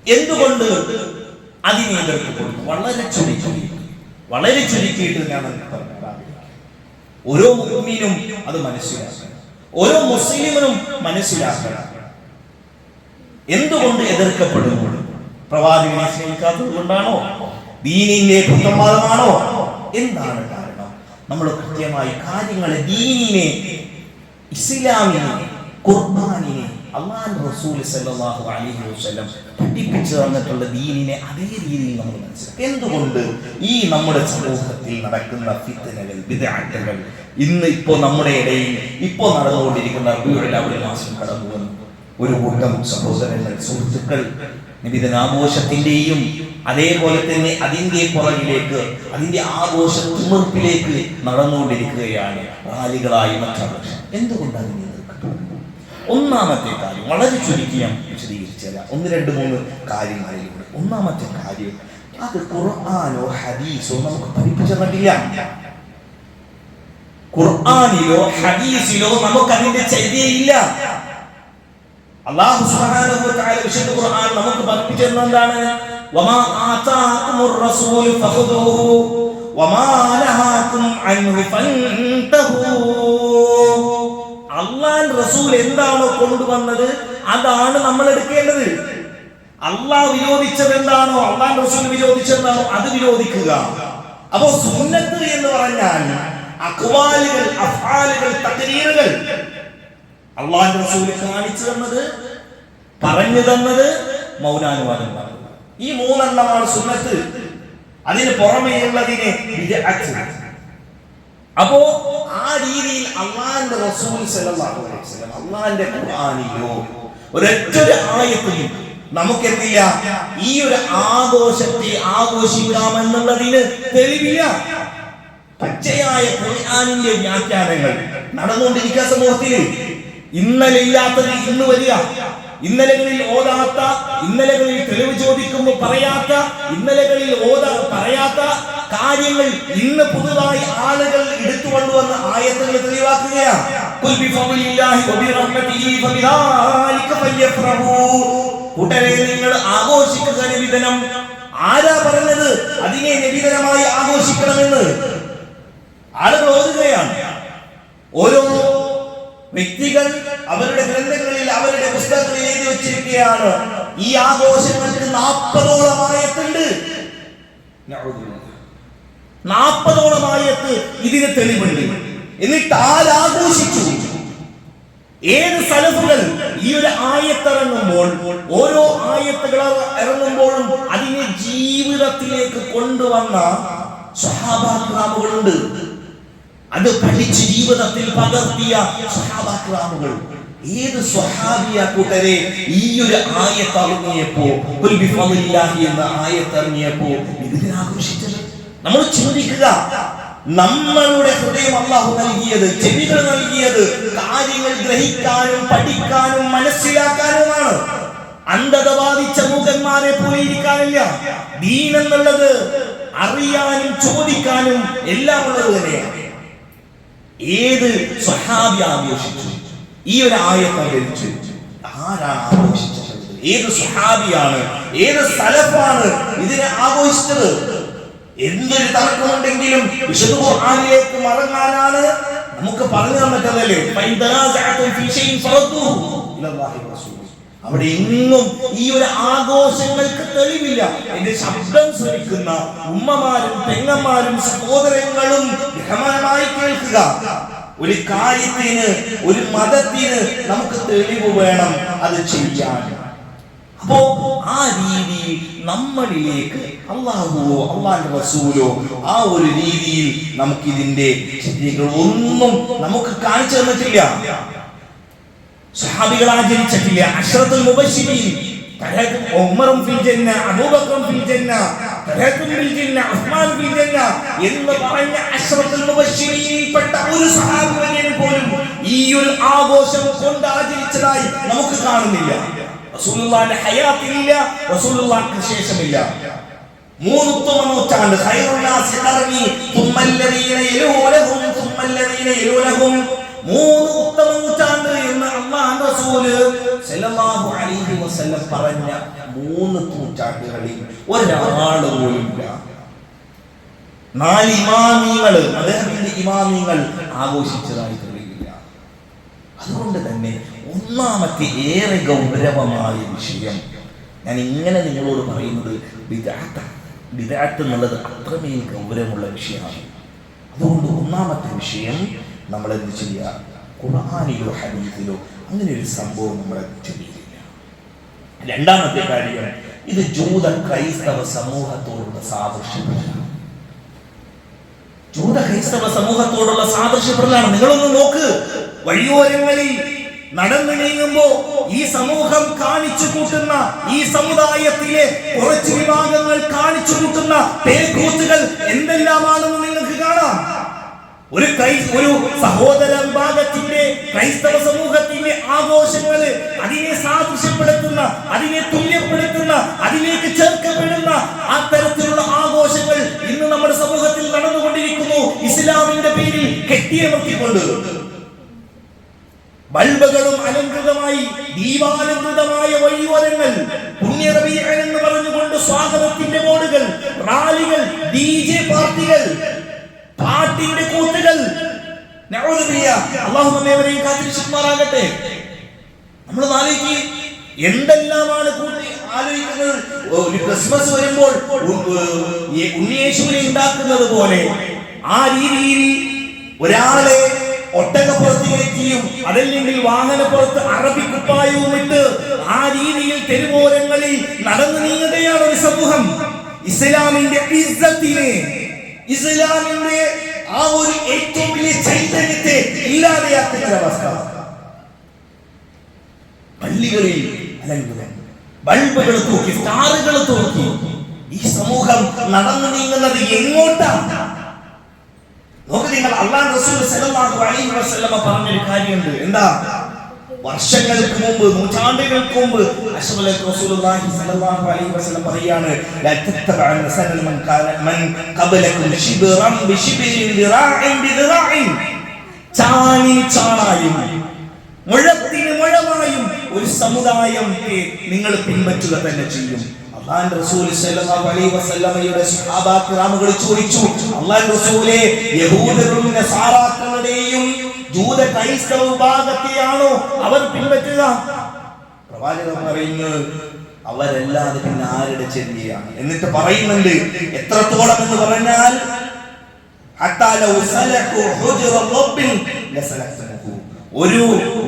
എന്തുകൊണ്ട് അതിനെ എതിർത്തുകൊണ്ട് വളരെ ചുരുക്കിയിട്ട് ഞാൻ ഓരോ മുഅ്മിനും അത് മനസ്സിലാക്കണം, ഓരോ മുസ്ലിമിനും മനസ്സിലാക്കണം. എന്തുകൊണ്ട് എതിർക്കപ്പെടുന്നു? പ്രവാചകനെ സ്നേഹിക്കാത്തത് കൊണ്ടാണോ? ദീനിന്റെ പുത്തൻവാദമാണോ? എന്താണ് കാരണം? നമ്മൾ കൃത്യമായി കാര്യങ്ങളെ, ദീനിനെ, ഇസ്ലാമിനെ, ഖുർആനിനെ, അല്ലാഹുവിന്റെ റസൂൽ സല്ലല്ലാഹു അലൈഹി വസല്ലം പഠിപ്പിച്ചു തന്നിട്ടുള്ള ദീനിനെ അതേ രീതിയിൽ നമ്മൾ മനസ്സിലാക്കും. എന്തുകൊണ്ട് ഈ നമ്മുടെ സമൂഹത്തിൽ നടക്കുന്ന ഫിത്നകൾ, ബിദ്അത്തുകൾ, ഇപ്പൊ നമ്മുടെ ഇടയിൽ നടന്നുകൊണ്ടിരിക്കുന്ന റബീഉൽ അവ്വൽ മാസം കടന്നു വന്നു. ഒരു കൂട്ടം സഹോദരങ്ങൾ, സുഹൃത്തുക്കൾ നിബിധനാഘോഷത്തിന്റെയും അതേപോലെ തന്നെ അതിന്റെ പുറകിലേക്ക്, അതിന്റെ ആഘോഷ തിമിർപ്പിലേക്ക് നടന്നുകൊണ്ടിരിക്കുകയാണ് റാലികളായി മറ്റാഘോഷം. എന്തുകൊണ്ടാണ് ഇതിനെ എതിർക്കുന്നത്? ഒന്നാമത്തെ കാര്യം വളരെ ചുരുക്കി ഞാൻ വിശദീകരിച്ചല്ല, 1, 2, 3 കാര്യങ്ങളിലൂടെ. ഒന്നാമത്തെ കാര്യം, അത് ഖുർആനോ ഹദീസോ നമുക്ക് പഠിപ്പിച്ചു തന്നിട്ടില്ല. ഖുർആനിലോ ഹദീസിലോ നമുക്ക് അതിന്റെ ചര്യയില്ല. അല്ലാഹു സുബ്ഹാനഹു വ തആല വിശുദ്ധ ഖുർആൻ നമുക്ക് പഠിപ്പിച്ചു തന്നതാണ്, വമാ ആതാകുമുർ റസൂലു ഫഖുദൂഹു വമാ നഹാകും അൻഹു ഫൻതഹൂ. അല്ലാഹുവിന്റെ റസൂൽ എന്താണോ കൊണ്ടുവന്നത് അതാണ് നമ്മൾ എടുക്കേണ്ടത്. അല്ലാഹു വിരോധിച്ചത് എന്താണോ, അല്ലാഹുവിന്റെ റസൂൽ വിരോധിച്ചതാണോ അത് വിരോധിക്കുക. അപ്പോ സുന്നത്ത് എന്ന് പറഞ്ഞാൽ അഖ്വാലുകൾ, അഫ്ആലുകൾ, തഖ്രീറുകൾ. അല്ലാഹുവിന്റെ റസൂൽ കാണിച്ചു തന്നത്, പറഞ്ഞു തന്നത്, മൗനാനുവാദം പറഞ്ഞത്, ഈ 3 എണ്ണമാണ് സുന്നത്ത്. അതിന് പുറമേയുള്ളതിനെ ബിദ്അത്ത്. അപ്പോ ആ രീതിയിൽ അല്ലാഹുവിന്റെ റസൂൽ സല്ലല്ലാഹു അലൈഹി വസല്ലം അല്ലാഹുവിന്റെ ഖുർആനിലോ ഒരൊറ്റൊരു ആയത്തിൽ നമുക്കെന്തില്ല, ഈ ഒരു ആഘോഷത്തെ ആഘോഷിക്കാമെന്നുള്ളതിന് തെളിവില്ല. പച്ചയായ ഖുർആനിന്റെ വ്യാഖ്യാനങ്ങൾ നടന്നുകൊണ്ടിരിക്കുക സമൂഹത്തിൽ. ഇന്നലെ ഇല്ലാത്തത് ഇന്ന് വരിക, ഇന്നലകളിൽ ഓതാത്ത, ഇന്നലകളിൽ തെളിവ് ചോദിക്കുമ്പോൾ പറയാത്ത, ഇന്നലകളിൽ പറയാത്ത കാര്യങ്ങൾ ഇന്ന് പുതുതായി ആളുകൾ എടുത്തുകൊണ്ടുവന്ന ആയത്തുകൾ തെളിവാക്കുകയാണ്. കൂട്ടരെ, നിങ്ങൾ ആഘോഷിക്കുക നബിദിനം. ആരാ പറഞ്ഞത് അതിനെ നബിദിനമായി ആഘോഷിക്കണമെന്ന്? ആളുകൾ ഓതുകയാണ്. ഓരോ വ്യക്തികൾ അവരുടെ ഗ്രന്ഥങ്ങളിൽ, അവരുടെ പുസ്തകങ്ങളിൽ എഴുതി വെച്ചിരിക്കുകയാണ്, ഈ ആഘോഷങ്ങൾക്ക് 40ഓളം ആയത്തുണ്ട്. 40ഓളം ആയത്ത് ഇതിന് തെളിവുണ്ട്. എന്നിട്ട് ആരാഘോഷിച്ചു? ഏത് സലഫുകൾ ഈ ഒരു ആയത്തിറങ്ങുമ്പോൾ, ഓരോ ആയത്തുകൾ ഇറങ്ങുമ്പോഴും അതിനെ ജീവിതത്തിലേക്ക് കൊണ്ടുവന്ന സ്വഹാബാക്കളുണ്ട്. അത് പഠിച്ച് ജീവിതത്തിൽ പകർത്തിയ സ്വഹാബാക്രാമുകൾ. ഏത് സ്വഹാബിയ കൂട്ടരെ ഈ ഒരു ആയത്ത് അറിഞ്ഞപ്പോ, ഖുൽ ബിഫളില്ലാഹി എന്ന ആയത്ത് അറിഞ്ഞപ്പോ ഇതിനെ ആഘോഷിച്ചത്? നമ്മൾ ചിന്തിക്കുക, നമ്മളുടെ ഹൃദയം അല്ലാഹു നൽകിയത്, ചെവികൾ നൽകിയത് കാര്യങ്ങൾ ഗ്രഹിക്കാനും പഠിക്കാനും മനസ്സിലാക്കാനുമാണ്. അന്ധത ബാധിച്ച മൂകന്മാരെ പോലെ ഇരിക്കാനില്ല. ദീൻ എന്നുള്ളത് അറിയാനും ചോദിക്കാനും എല്ലാം ഉള്ളത് തന്നെയാണ്. ഏത് സ്വഹാബി ആഘോഷിച്ചു ഈ ഒരു ആയത്ത് അവതരിച്ചു? ആരാണ് ആഘോഷിച്ചത്? ഏത് സ്വഹാബിയാണ്, ഏത് സലഫാണ് ഇതിനെ ആഘോഷിച്ചത്? എന്തൊരു തർക്കമുണ്ടെങ്കിലും വിശുദ്ധ ഖുർആനിലേക്ക് മടങ്ങാനാണ് നമുക്ക് പറഞ്ഞു തന്നതല്ലേ. അവിടെ എങ്ങും ഈ ഒരു ആഘോഷങ്ങൾക്ക് തെളിവില്ല. എന്റെ ശബ്ദം ശ്രമിക്കുന്ന ഉമ്മമാരും പെങ്ങന്മാരും സഹോദരങ്ങളും ഗഹനമായി കേൾക്കുക. ഒരു കാര്യത്തിന്, ഒരു മതത്തിന് നമുക്ക് തെളിവ് വേണം അത് ചെയ്യാൻ. അപ്പോ ആ രീതിയിൽ നമ്മളിലേക്ക് അല്ലാഹുവോ അല്ലാഹുവിന്റെ റസൂലോ ആ ഒരു രീതിയിൽ നമുക്ക് ഇതിന്റെ ശരികൾ ഒന്നും നമുക്ക് കാണിച്ചു തന്നിട്ടില്ല. സ്വഹാബികൾ ആചരിച്ചിട്ടില്ല. അശ്റത്തുൽ മുബശ്ശിരീൻ, ഉമറും ഫിൽ ജന്ന, അബൂബക്കറും ഫിൽ ജന്ന, തലഹത്തും ഫിൽ ജന്ന, ഉസ്മാൻ ഫിൽ ജന്ന എന്ന് പറഞ്ഞ അശ്റത്തുൽ മുബശ്ശിരീൻപ്പെട്ട ഒരു സ്വഹാബിയെ പോലും ഈ ഒരു ആഘോഷം കൊണ്ട് ആചരിച്ചതായി നമുക്ക് കാണുന്നില്ല. റസൂലുള്ളാഹിന്റെ ഹയാത്തിലില്ല, റസൂലുള്ളാഹിക്ക് ശേഷമില്ല. 3 നൂറ്റാണ്ട് ഖൈറുൻ നാസി ഖർനി തുമ്മല്ലദീന യലൂനഹും തുമ്മല്ലദീന യലൂനഹും 3 നൂറ്റാണ്ട് എന്ന് അല്ലാഹുവിന്റെ റസൂൽ സല്ലല്ലാഹു അലൈഹി വസല്ലം പറഞ്ഞ 3 നൂറ്റാണ്ടുകളിൽ ഒരാൾ പോലുമില്ല. 4 ഇമാമികൾ, അദ്ദേഹത്തിന്റെ ഇമാമികൾ ആഘോഷിച്ചതായി തെളിയില്ല. അതുകൊണ്ട് തന്നെ ഒന്നാമത്തെ ഏറെ ഗൗരവമായ വിഷയം ഞാൻ ഇങ്ങനെ നിങ്ങളോട് പറയുന്നത് ബിദ്അത്താണ്. ബിദ്അത്ത് എന്നുള്ളത് അത്രമേൽ ഗൗരവമുള്ള വിഷയമാണ്. അതുകൊണ്ട് ഒന്നാമത്തെ വിഷയം നമ്മൾ എന്ത് ചെയ്യുക? ഖുർആനിലോ ഹദീസിലോ അങ്ങനെ ഒരു സംഭവം നമ്മളെ ചെവിയിലില്ല. രണ്ടാമത്തെ കാര്യം, ഇത് ജൂത ക്രൈസ്തവ സമൂഹത്തോടുള്ള സാദൃശ്യപ്പെടലാണ്. ജൂത ക്രൈസ്തവ സമൂഹത്തോടുള്ള സാദൃശ്യപ്പെടലാണ്. നിങ്ങളൊന്ന് നോക്ക്, വഴിയോരങ്ങളിൽ നടന്നു നീങ്ങുമ്പോ ഈ സമൂഹം കാണിച്ചു കൂട്ടുന്ന, ഈ സമുദായത്തിലെ കുറച്ച് വിഭാഗങ്ങൾ കാണിച്ചു കൂട്ടുന്ന പേക്കൂത്തുകൾ എന്തെല്ലാമാണെന്ന് നിങ്ങൾക്ക് കാണാം. ഒരു സഹോദര വിഭാഗത്തിന്റെ, ക്രൈസ്തവ സമൂഹത്തിന്റെ ആഘോഷങ്ങള്, അതിനെ സാദൃശ്യപ്പെടുത്തുന്ന, അതിനെ തുല്യപ്പെടുത്തുന്ന, അതിലേക്ക് ചേർക്കപ്പെടുന്ന അത്തരത്തിലുള്ള ആഘോഷങ്ങൾ ഇന്ന് നമ്മുടെ സമൂഹത്തിൽ നടന്നുകൊണ്ടിരിക്കുന്നു. ഇസ്ലാമിന്റെ പേരിൽ കെട്ടിയമർത്തിക്കൊണ്ട് ബൾബുകളും അലങ്കൃതമായി, ദീപാലങ്കൃതമായ വഴിയോരങ്ങൾ, പുണ്യറബീഅ എന്ന് പറഞ്ഞുകൊണ്ട് സ്വാഗതത്തിന്റെ ബോർഡുകൾ, റാലികൾ, DJ പാർട്ടികൾ, പാട്ടിന്റെ കൂത്തുകൾ. അല്ലാഹു നമ്മേവരെയും കാത്തിരക്ഷിക്കുമാറാകട്ടെ. നമ്മൾ ആലോചിക്ക്, എന്തെല്ലാമാണ് ആലോചിക്കുന്നത്. ഒരു ക്രിസ്മസ് വരുമ്പോൾ ഉണ്ണിയേശുവിനെ ഉണ്ടാക്കുന്നത് പോലെ ആ രീതിയിൽ ഒരാളെ ഒട്ടകപ്പുറത്ത് കയറ്റിയും അതല്ലെങ്കിൽ വാഹനപ്പുറത്ത് അറബിക്കുപ്പായവും ഇട്ട് ആ രീതിയിൽ തെരുവോരങ്ങളിൽ നടന്നു നീങ്ങുകയാണ് ഒരു സമൂഹം. ഇസ്ലാമിന്റെ ഇസ്സത്തിനെ, ഇസ്ലാമിന്റെ ആ ഒരു ഏറ്റവും വലിയ ചൈതന്യത്തെ ഇല്ലാതെയാക്കുന്ന ഒരവസ്ഥ. പള്ളികളിൽ അലങ്കുലം, ബൾബുകൾ തൂക്കി, സ്റ്റാറുകൾ തൂക്കി ഈ സമൂഹം നടന്നു നീങ്ങുന്നത് എങ്ങോട്ടാണ്? നോക്ക് നിങ്ങൾ, അല്ലാഹുവിന്റെ റസൂൽ സല്ലല്ലാഹു അലൈഹി വസല്ലമ പറഞ്ഞൊരു കാര്യമുണ്ട്. എന്താ? വർഷങ്ങൾക്ക് മുമ്പ്, നൂറ്റാണ്ടുകൾക്ക് മുമ്പ് റസൂലുള്ളാഹി സ്വല്ലല്ലാഹു അലൈഹി വസല്ലം പറയാണ്, ലാ തത്തബഅന സനൽ മൻ ഖബലകും ശിബ്റൻ ബിശിബ്രിൻ ദിറാഇൻ ബിദിറാഇൻ. ചാണിന് ചാണായും മുഴത്തിന് മുഴമായും ഒരു സമുദായത്തെ നിങ്ങൾ പിൻപറ്റുക തന്നെ ചെയ്യും. അല്ലാഹുവിന്റെ റസൂൽ സല്ലല്ലാഹു അലൈഹി വസല്ലമയുടെ സ്വഹാബാ കിറാമുകൾ ചോദിച്ചു, അല്ലാഹുവിന്റെ റസൂലേ, യഹൂദരും നസാറാക്കളുടെയും ജൂത ക്രൈസ്തവ വിഭാഗത്തെയാണോ അവർ പിൻപറ്റുക? പ്രവാചകൻ പറയുന്നത് അവരല്ലാതെ പിന്നെ ആരുടെ ചെല്ലിയാണ്. എന്നിട്ട് പറയുന്നുണ്ട് എത്രത്തോളം എന്ന് പറഞ്ഞാൽ, ഒരു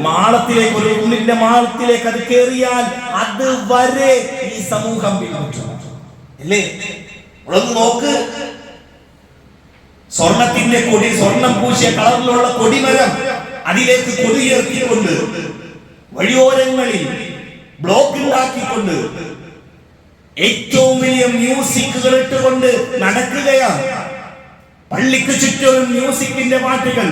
മാളത്തിലേക്ക്, ഒരു ഉള്ളിന്റെ മാളത്തിലേക്ക് അത് കയറിയാൽ അത് വരെ ഈ സമൂഹം പിൻപറ്റും. അല്ലേ? നമ്മളൊന്ന് നോക്ക്, സ്വർണത്തിന്റെ കൊടി, സ്വർണം പൂശിയ കളറിലുള്ള കൊടിമരം, അതിലേക്ക് കൊടിയേർത്തിക്കൊണ്ട് വഴിയോരങ്ങളിൽ ബ്ലോക്ക് ഉണ്ടാക്കിക്കൊണ്ട് ഏറ്റവും വലിയ മ്യൂസിക്കുകൾ ഇട്ടുകൊണ്ട് നടക്കുകയാണ്. പള്ളിക്ക് ചുറ്റും മ്യൂസിക്കിന്റെ പാട്ടുകൾ.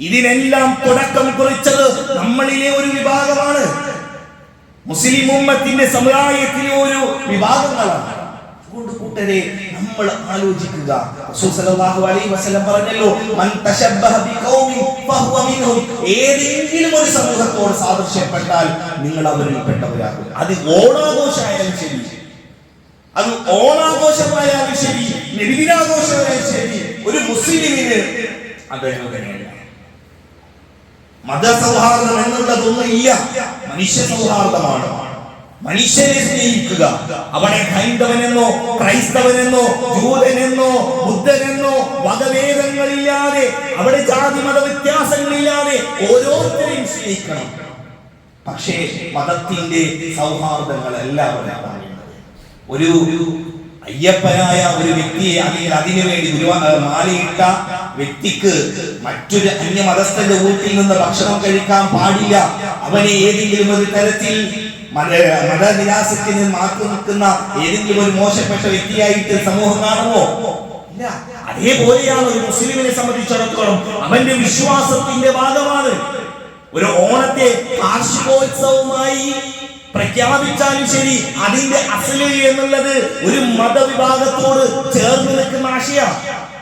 ഇതിനെല്ലാം തുടക്കം കുറിച്ചത് നമ്മളിലെ ഒരു വിഭാഗമാണ്, മുസ്ലിം ഉമ്മത്തിന്റെ സമുദായത്തിലെ ഒരു വിഭാഗങ്ങളാണ്. അതുകൊണ്ട് കൂട്ടരെ നമ്മൾ ആലോചിക്കുക. റസൂൽ സല്ലല്ലാഹു അലൈഹി വസല്ലം പറഞ്ഞല്ലോ, മൻ തശബ്ബഹ ബിഖൗമിൻ ഫഹുവ മിൻഹും. ഏതെങ്കിലും ഒരു സമൂഹത്തോട് സാദൃശ്യപ്പെട്ടാൽ നിങ്ങൾ അവരിൽ പെട്ടവരാകും. അത് ഓണാഘോഷമായാലും ശരി, അത് ഓണാഘോഷമായാലും ശരി, നബിദിനാഘോഷമായാലും ശരി, ഒരു മുസ്ലിമിന് അതനുകരണമില്ല. മതസൗഹാർദ്ദം എന്നുള്ളതൊന്നും ഇല്ല, മനുഷ്യ സൗഹാർദ്ദമാണ്. മനുഷ്യനെ സ്നേഹിക്കുക. അവിടെ ഹൈന്ദവനെന്നോ ക്രൈസ്തവനെന്നോ ജൂതനെന്നോ ബുദ്ധനെന്നോ മതഭേദങ്ങളില്ലാതെ, അവിടെ ജാതി മത വ്യത്യാസങ്ങളില്ലാതെ ഓരോരുത്തരെയും സ്നേഹിക്കണം. പക്ഷേ മതത്തിന്റെ സൗഹാർദ്ദങ്ങൾ എല്ലാവരും പറയുന്നത് ഒരു അയ്യപ്പനായ ഒരു വ്യക്തിയെ, അല്ലെങ്കിൽ അതിനുവേണ്ടി മാലയിട്ട വ്യക്തിക്ക് മറ്റൊരു അന്യമതസ്ഥന്റെ വീട്ടിൽ നിന്ന് ഭക്ഷണം കഴിക്കാൻ പാടില്ല. അവനെ ഏതെങ്കിലും ഒരു തരത്തിൽ മതനിരാസത്തിന് മാറ്റി നിൽക്കുന്ന ഏതെങ്കിലും ഒരു മോശപ്പെട്ട വ്യക്തിയായിട്ട് സമൂഹം കാണുമോ? ഇല്ല. അതേപോലെയാണ് ഒരു മുസ്ലിമിനെ സംബന്ധിച്ചിടത്തോളം അവന്റെ വിശ്വാസത്തിന്റെ ഭാഗമാണ്. ഒരു ഓണത്തെ കാർഷികോത്സവമായി പ്രഖ്യാപിച്ചാലും ശരി, അതിന്റെ അസല് എന്നുള്ളത് ഒരു മതവിഭാഗത്തോട് ചേർന്ന് നിൽക്കുന്ന ആശയം.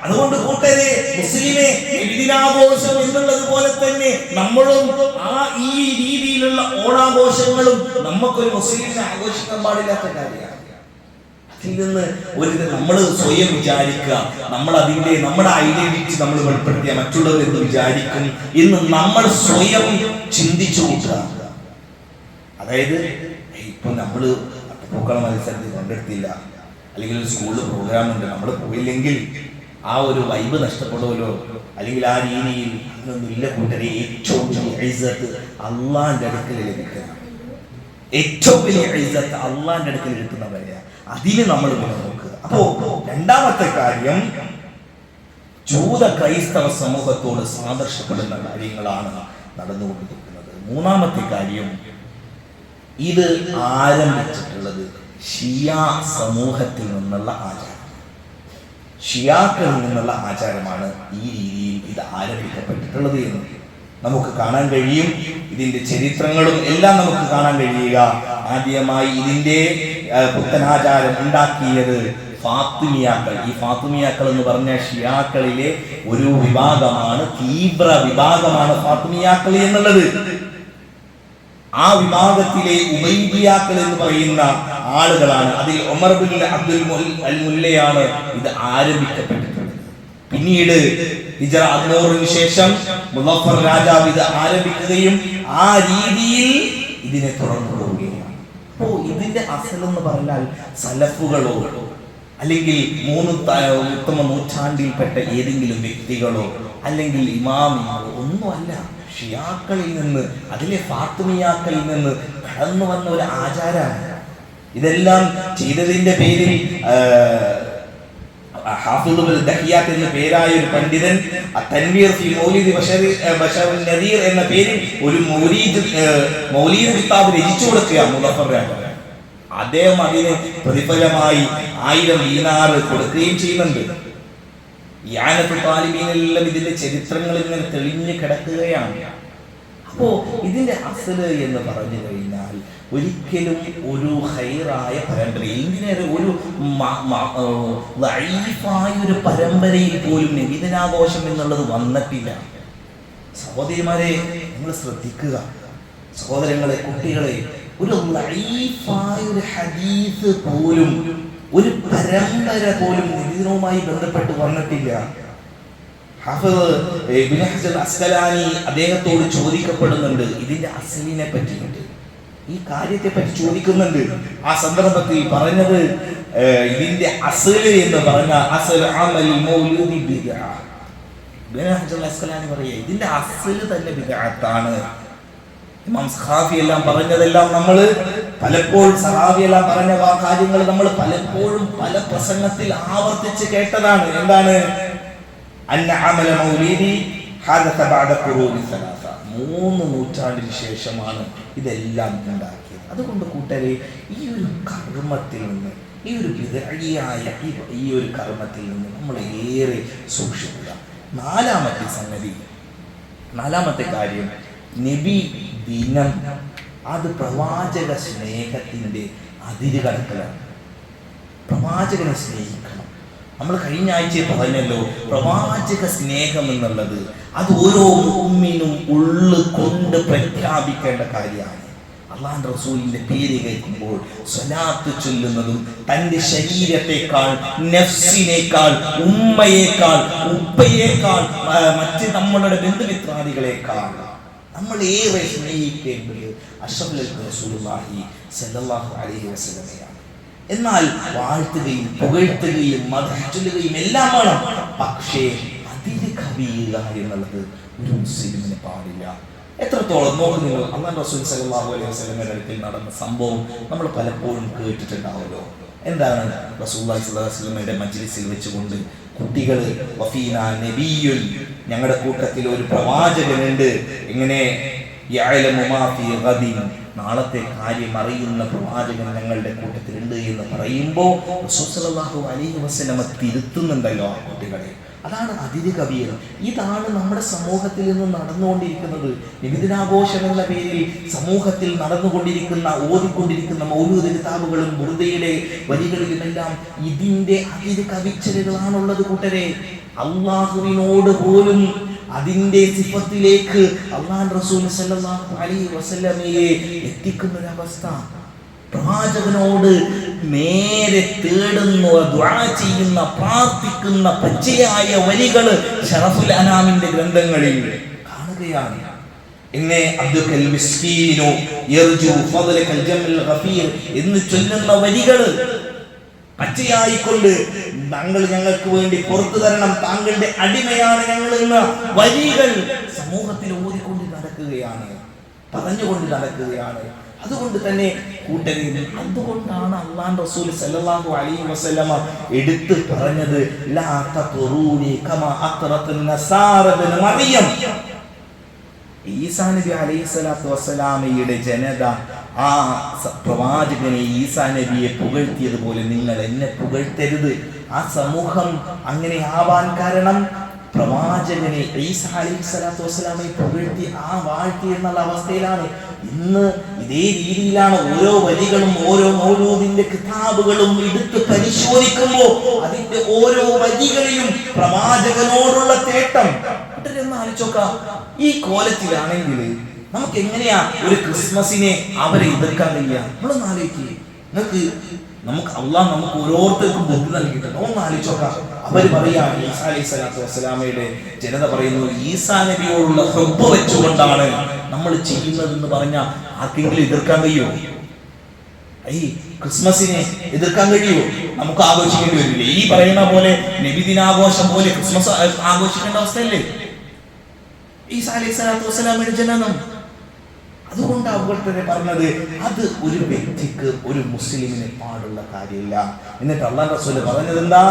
അതുകൊണ്ട് കൂട്ടരെ, മുസ്ലിമെ നബിദിനാഘോഷം എന്നുള്ളത് പോലെ തന്നെ നമ്മളും ഈ രീതിയിലുള്ള ഓണാഘോഷങ്ങളും നമുക്കൊരു മുസ്ലിമിനെ ആഘോഷിക്കാൻ പാടില്ലാത്ത കാര്യമാണ്. അതിൽ നിന്ന് നമ്മൾ സ്വയം വിചാരിക്കുക, നമ്മുടെ ഐഡന്റിറ്റി നമ്മൾ വെളിപ്പെടുത്തിയ മറ്റുള്ളവർ എന്ന് വിചാരിക്കും എന്ന് നമ്മൾ സ്വയം ചിന്തിച്ചു കൂട്ടുക. അതായത് ഇപ്പൊ നമ്മള് പൂക്കള മത്സരത്തിൽ പങ്കെടുത്തില്ല, അല്ലെങ്കിൽ ഒരു സ്കൂളിൽ പ്രോഗ്രാം ഉണ്ട്, നമ്മൾ പോയില്ലെങ്കിൽ ആ ഒരു വൈബ് നഷ്ടപ്പെടുമല്ലോ, അല്ലെങ്കിൽ ആ രീതിയിൽ അങ്ങനൊന്നും ഇല്ല കൂട്ടരെ. ഏറ്റവും വലിയ ഇസ്സത്ത് അള്ളാന്റെ അടുക്കൽ ലഭിക്കണം. ഏറ്റവും വലിയ ഇസ്സത്ത് അള്ളാന്റെ അടുക്കൽ കിട്ടുന്നവരെയാണ്. അതിന് നമ്മൾ നോക്കുക. അപ്പോ രണ്ടാമത്തെ കാര്യം, ജൂത ക്രൈസ്തവ സമൂഹത്തോട് സാദൃശ്യപ്പെടുന്ന കാര്യങ്ങളാണ് നടന്നുകൊണ്ടിരിക്കുന്നത്. മൂന്നാമത്തെ കാര്യം, ഇത് ആരംഭിച്ചിട്ടുള്ളത് ഷിയാ സമൂഹത്തിൽ നിന്നുള്ള ആചാരം, ഷിയാക്കളിൽ നിന്നുള്ള ആചാരമാണ് ഈ രീതിയിൽ ഇത് ആരംഭിക്കപ്പെട്ടിട്ടുള്ളത് എന്ന് നമുക്ക് കാണാൻ കഴിയും. ഇതിന്റെ ചരിത്രങ്ങളും എല്ലാം നമുക്ക് കാണാൻ കഴിയുക. ആദ്യമായി ഇതിന്റെ പുത്തനാചാരം ഉണ്ടാക്കിയത് ഫാത്തിമിയാക്കൾ. ഈ ഫാത്തിമിയാക്കൾ എന്ന് പറഞ്ഞ ഷിയാക്കളിലെ ഒരു വിഭാഗമാണ്, തീവ്ര വിഭാഗമാണ് ഫാത്തിമിയാക്കൾ എന്നുള്ളത്. ആ വിഭാഗത്തിലെ ഉബൈദിയാക്കൾ എന്ന് പറയുന്ന ആളുകളാണ്. അതിൽ ഉമർ ബിൻ അബ്ദുൽ അൽ മുല്ലയാണ് ഇത് ആരംഭിക്കപ്പെട്ടിട്ടുള്ളത്. പിന്നീട് ഹിജ്റ 600 ശേഷം മുളഫർ രാജാവ് ഇത് ആരംഭിക്കുകയും ആ രീതിയിൽ ഇതിനെ തുടർന്നു പോവുകയാണ്. അപ്പോ ഇതിന്റെ അസൽ എന്ന് പറഞ്ഞാൽ സലഫുകളോ അല്ലെങ്കിൽ ഉത്തമ നൂറ്റാണ്ടിൽപ്പെട്ട ഏതെങ്കിലും വ്യക്തികളോ അല്ലെങ്കിൽ ഇമാമികളോ ഒന്നുമല്ല. ഷിയാക്കളിൽ നിന്ന്, അതിലെ ഫാത്തിമിയാക്കളിൽ നിന്ന് കടന്നു വന്ന ഒരു ആചാരമാണ്. ഇതെല്ലാം ചെയ്തതിന്റെ പേരിൽ ഹാഫിദുൽ ദഹിയാത്ത് എന്ന പേരായ ഒരു പണ്ഡിതൻ തൻവീർ ഫി മൗലിദ് ബശറുൻ നദീർ എന്ന പേരിൽ ഒരു മൗലീദ് കിതാബ് രചിച്ചു കൊടുക്കുകയാണ് മുളഫർ രാജാവ്. അദ്ദേഹം അതിന് പ്രതിഫലമായി 1000 ദീനാർ കൊടുക്കുകയും ചെയ്യുന്നുണ്ട്. യാനത്തുൽ ഇതിന്റെ ചരിത്രങ്ങൾ ഇങ്ങനെ തെളിഞ്ഞു കിടക്കുകയാണ്. അപ്പോ ഇതിന്റെ അസല് എന്ന് പറഞ്ഞു കഴിഞ്ഞാൽ ഒരിക്കലും ഒരു ഹൈറായ പരമ്പര, എന്തിനേറെ ഒരു ലൈഫായ ഒരു പരമ്പരയിൽ പോലും നബിദിനാഘോഷം എന്നുള്ളത് വന്നിട്ടില്ല. സഹോദരിമാരെ, നിങ്ങൾ ശ്രദ്ധിക്കുക. സഹോദരങ്ങളെ, കുട്ടികളെ, ഒരു ലൈഫായ ഒരു ഹദീസ് പോലും, ഒരു പരമ്പര പോലും നബിദിനവുമായി ബന്ധപ്പെട്ട് വന്നിട്ടില്ല. ഹാഫിദ് ഇബ്നു ഹജർ അസ്കലാനി അദ്ദേഹത്തോട് ചോദിക്കപ്പെടുന്നുണ്ട് ഇതിന്റെ അസലിനെ പറ്റിയിട്ട്, ഈ കാര്യത്തെ പറ്റി ചോദിക്കുന്നുണ്ട്. ആ സന്ദർഭത്തിൽ പറഞ്ഞത് ഇതിന്റെ അസല് എന്ന് പറഞ്ഞ അസൽ അമൽ മൗലൂദി ബിദ്അ. ഇബ്നു ഹജർ അസ്കലാനി പറയുക ഇതിന്റെ അസല് തന്നെ ബിദ്അത്താണ്. ഇമാം സഖാഫി എല്ലാം പറഞ്ഞതെല്ലാം നമ്മൾ പലപ്പോഴും, സഹാബി എല്ലാം പറഞ്ഞ കാര്യങ്ങൾ നമ്മൾ പലപ്പോഴും പല പ്രസംഗത്തിൽ ആവർത്തിച്ച് കേട്ടതാണ്. എന്താണ്? അന്ന അമല മൗലിദി ഹദസ ബഅദ ഖുറൂനി സലാസ. 3 നൂറ്റാണ്ടിന് ശേഷമാണ് ഇതെല്ലാം ഉണ്ടാക്കിയത്. അതുകൊണ്ട് കൂട്ടരെ, ഈ ഒരു കർമ്മത്തിൽ നിന്ന്, ഈ ഒരു ബിദ്അഇയായ ഈ ഒരു കർമ്മത്തിൽ നിന്ന് നമ്മൾ ഏറെ സൂക്ഷിക്കുക. നാലാമത്തെ കാര്യം, നബി ദിനം അത് പ്രവാചക സ്നേഹത്തിൻ്റെ അതിര് കടക്കലാണ്. പ്രവാചകനെ സ്നേഹിക്കണം. നമ്മൾ കഴിഞ്ഞ ആഴ്ച പറഞ്ഞല്ലോ, പ്രവാചക സ്നേഹം എന്നുള്ളത് അത് ഓരോ മുഅ്മിനും ഉള്ളു കൊണ്ട് പ്രഖ്യാപിക്കേണ്ട കാര്യമാണ്. അല്ലാഹുവിന്റെ റസൂലിന്റെ പേര് കേൾക്കുമ്പോൾ സ്വലാത്ത് ചൊല്ലുന്നതും തൻ്റെ ശരീരത്തെക്കാൾ, നഫ്സിനേക്കാൾ, ഉമ്മയേക്കാൾ, ഉപ്പയേക്കാൾ, മറ്റ് നമ്മളുടെ ബന്ധുമിത്രാദികളെക്കാൾ നമ്മൾ ഏറെ സ്നേഹിക്കേണ്ടത് അഷ്റഫുൽ റസൂലുള്ളാഹി സ്വല്ലല്ലാഹു അലൈഹി വസല്ലമയാണ്. എന്നാൽ വാഴ്ത്തുകയും പുകഴ്ത്തുകയും മദ്ഹ് ചൊല്ലുകയും എല്ലാം വേണം. പക്ഷേ അതിര് കവിയുക എന്നുള്ളത് ഒരു മുസ്ലിമിന് പാടില്ല. എത്രത്തോളം നോക്കുന്നില്ല, അല്ലാഹുവിന്റെ റസൂൽ സ്വല്ലല്ലാഹു അലൈഹി വസല്ലമയുടെ അടുക്കൽ നടന്ന സംഭവം നമ്മൾ പലപ്പോഴും കേട്ടിട്ടുണ്ടാവുമല്ലോ. എന്താണ്? റസൂലുള്ളാഹി സ്വല്ലല്ലാഹു അലൈഹി വസല്ലമയുടെ മജ്ലിസിൽ വെച്ചുകൊണ്ട് കുട്ടികൾ, വഫീനാ നബിയ്യുൻ, ഞങ്ങളുടെ കൂട്ടത്തിൽ ഒരു പ്രവാചകനുണ്ട്, ഇങ്ങനെ യഅലമു മാ ഫീ ഗദിൻ, നാളത്തെ കാര്യം അറിയുന്ന പ്രവാചകൻ ഞങ്ങളുടെ കൂട്ടത്തിലുണ്ട് എന്ന് പറയുമ്പോൾ റസൂൽ സ്വല്ലല്ലാഹു അലൈഹി വസല്ലമ തിരുത്തുന്നുണ്ടല്ലോ ആ കുട്ടികളെ. അതാണ് അതിര് കവിയൽ. ഇതാണ് നമ്മുടെ സമൂഹത്തിൽ നിന്ന് നടന്നുകൊണ്ടിരിക്കുന്നത്. നബിദിനാഘോഷം എന്ന പേരിൽ സമൂഹത്തിൽ നടന്നുകൊണ്ടിരിക്കുന്ന, ഓതിക്കൊണ്ടിരിക്കുന്ന മൗലൂദ് കിതാബുകളും ബുർദയുടെ വരികളിലുമെല്ലാം ഇതിൻ്റെ അതിര് കവിച്ചലുകളാണുള്ളത് കൂട്ടരെ. അള്ളാഹുവിനോട് പോലും അതിൻ്റെ സിഫത്തിലേക്ക് അല്ലാഹുവിന്റെ റസൂൽ സ്വല്ലല്ലാഹു അലൈഹി വസല്ലമയെ എത്തിക്കുന്നൊരവസ്ഥ. പ്രവാചകനോട് നേരെ തേടുന്ന, ദുആ ചെയ്യുന്ന, പ്രാർത്ഥിക്കുന്ന പച്ചയായ വരികൾ ശറഫുൽ അനാമിന്റെ ഗ്രന്ഥങ്ങളിൽ കാണുകയാണ്. ഇന്നെ അബ്ദുൽ മിസ്കീനു യർജു ഫദ്ലകൽ ജമൽ ഗഫീർ എന്ന് ചൊല്ലുന്ന വരികൾ പച്ചയായിക്കൊണ്ട്, താങ്കൾ ഞങ്ങൾക്ക് വേണ്ടി പുറത്തു തരണം, താങ്കളുടെ അടിമയാണ് ഞങ്ങൾ എന്ന വരികൾ സമൂഹത്തിൽ ഓതിക്കൊണ്ട് നടക്കുകയാണ്, പറഞ്ഞുകൊണ്ട് നടക്കുകയാണ്. അതുകൊണ്ട് തന്നെ കൂട്ടരെ, അതുകൊണ്ടാണ് അല്ലാഹുവിന്റെ റസൂൽ സല്ലല്ലാഹു അലൈഹി വസല്ലമ എടുത്തു പറഞ്ഞത്, ലാ തഖറൂനി കമാ അഖറത്തുൻ നസാറ ബിൻ മറിയം. ഈസാ നബി അലൈഹിസ്സലാത്തു വസ്സലാമയുടെ ജനത ആ പ്രവാചകനെ, ഈസാ നബിയെ പുകഴ്ത്തിയതുപോലെ നിങ്ങൾ എന്നെ പുകഴ്ത്തരുത്. ആ സമൂഹം അങ്ങനെ ആവാൻ കാരണം പ്രവാചകനെ ഈസാ അലൈഹിസ്സലാത്തു വസ്സലാമയെ പുകഴ്ത്തി ആ വാഴ്ത്തി എന്നുള്ള അവസ്ഥയിലാണ്. ഇന്ന് ഇതേ രീതിയിലാണ് ഓരോ വരികളും, ഓരോ മൗലൂദിന്റെ കിതാബുകളും എടുത്ത് പരിശോധിക്കുമ്പോൾ അതിന്റെ ഓരോ വരികളിലും പ്രവാചകനോടുള്ള തേട്ടം. ആലോചിച്ചോക്കാം, ഈ കോലത്തിലാണെങ്കിൽ നമുക്ക് എങ്ങനെയാ ഒരു ക്രിസ്മസിനെ അവരെ എതിർക്കാൻ കഴിയുക? നമ്മളൊന്ന് ആലോചിക്കുക. നമുക്ക് അള്ളാഹ് നമുക്ക് ഓരോരുത്തർക്കും ബുദ്ധി നൽകിയിട്ടുണ്ട്. ഒന്ന് ആലോചിച്ചോക്കാം. അവര് പറയാ, ഈസാ അലൈഹിസ്സലാത്തു വസ്സലാമയുടെ ജനത പറയുന്നു, ഈസാ നബിയോടുള്ള ഹുബ്ബ് വെച്ചുകൊണ്ടാണ് നമ്മൾ ചെയ്യുന്നതെന്ന് പറഞ്ഞാൽ ആർക്കെങ്കിലും എതിർക്കാൻ കഴിയുമോ? ഈ ക്രിസ്മസിനെ എതിർക്കാൻ കഴിയുമോ? നമുക്ക് ആഘോഷിക്കേണ്ടി വരില്ലേ? ഈ പറയുന്ന പോലെ നബിദിനാഘോഷം പോലെ ക്രിസ്മസ് ആഘോഷിക്കേണ്ട അവസ്ഥയല്ലേ ഈസാ അലൈഹിസ്സലാത്തു വസ്സലാമയുടെ ജനനം? അതുകൊണ്ട് അവിടെ പറഞ്ഞത് അത് ഒരു വ്യക്തിക്ക്, ഒരു മുസ്ലിമിന് പാടുള്ള കാര്യമില്ല. എന്നിട്ട് അല്ലാഹു റസൂൽ പറഞ്ഞത് എന്താ?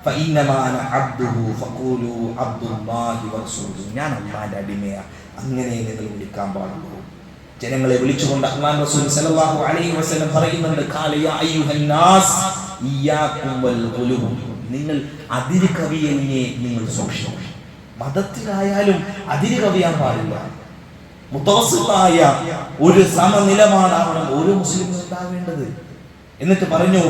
ഫഇന്നമാ അന അബ്ദുഹു ഫഖൂലു അബ്ദുല്ലാഹി വറസൂലുഹു, ഞാൻ അല്ലാഹുവിന്റെ അടിമയാ, അങ്ങനെ നിങ്ങൾ വിളിക്കാൻ പാടുള്ളൂ. ജനങ്ങളെ വിളിച്ചുകൊണ്ട് അല്ലാഹു റസൂൽ സല്ലല്ലാഹു അലൈഹി വസല്ലം പറയുന്നുണ്ട്, ഖാല യാ അയ്യുഹൻ നാസ് ഇയ്യാകും വൽ ഖുലൂബ്, നിങ്ങൾ അതിര് കവിയലിനെ നിങ്ങൾ സൂക്ഷിക്കണം. മതത്തിലായാലും അതിര് കവിയാൻ പാടില്ല. മുത്തവസ്സിത്തായ ഒരു സമനിലപാടാവണം ഓരോ മുസ്ലിമും ഉണ്ടാവേണ്ടത്. എന്നിട്ട് പറഞ്ഞു,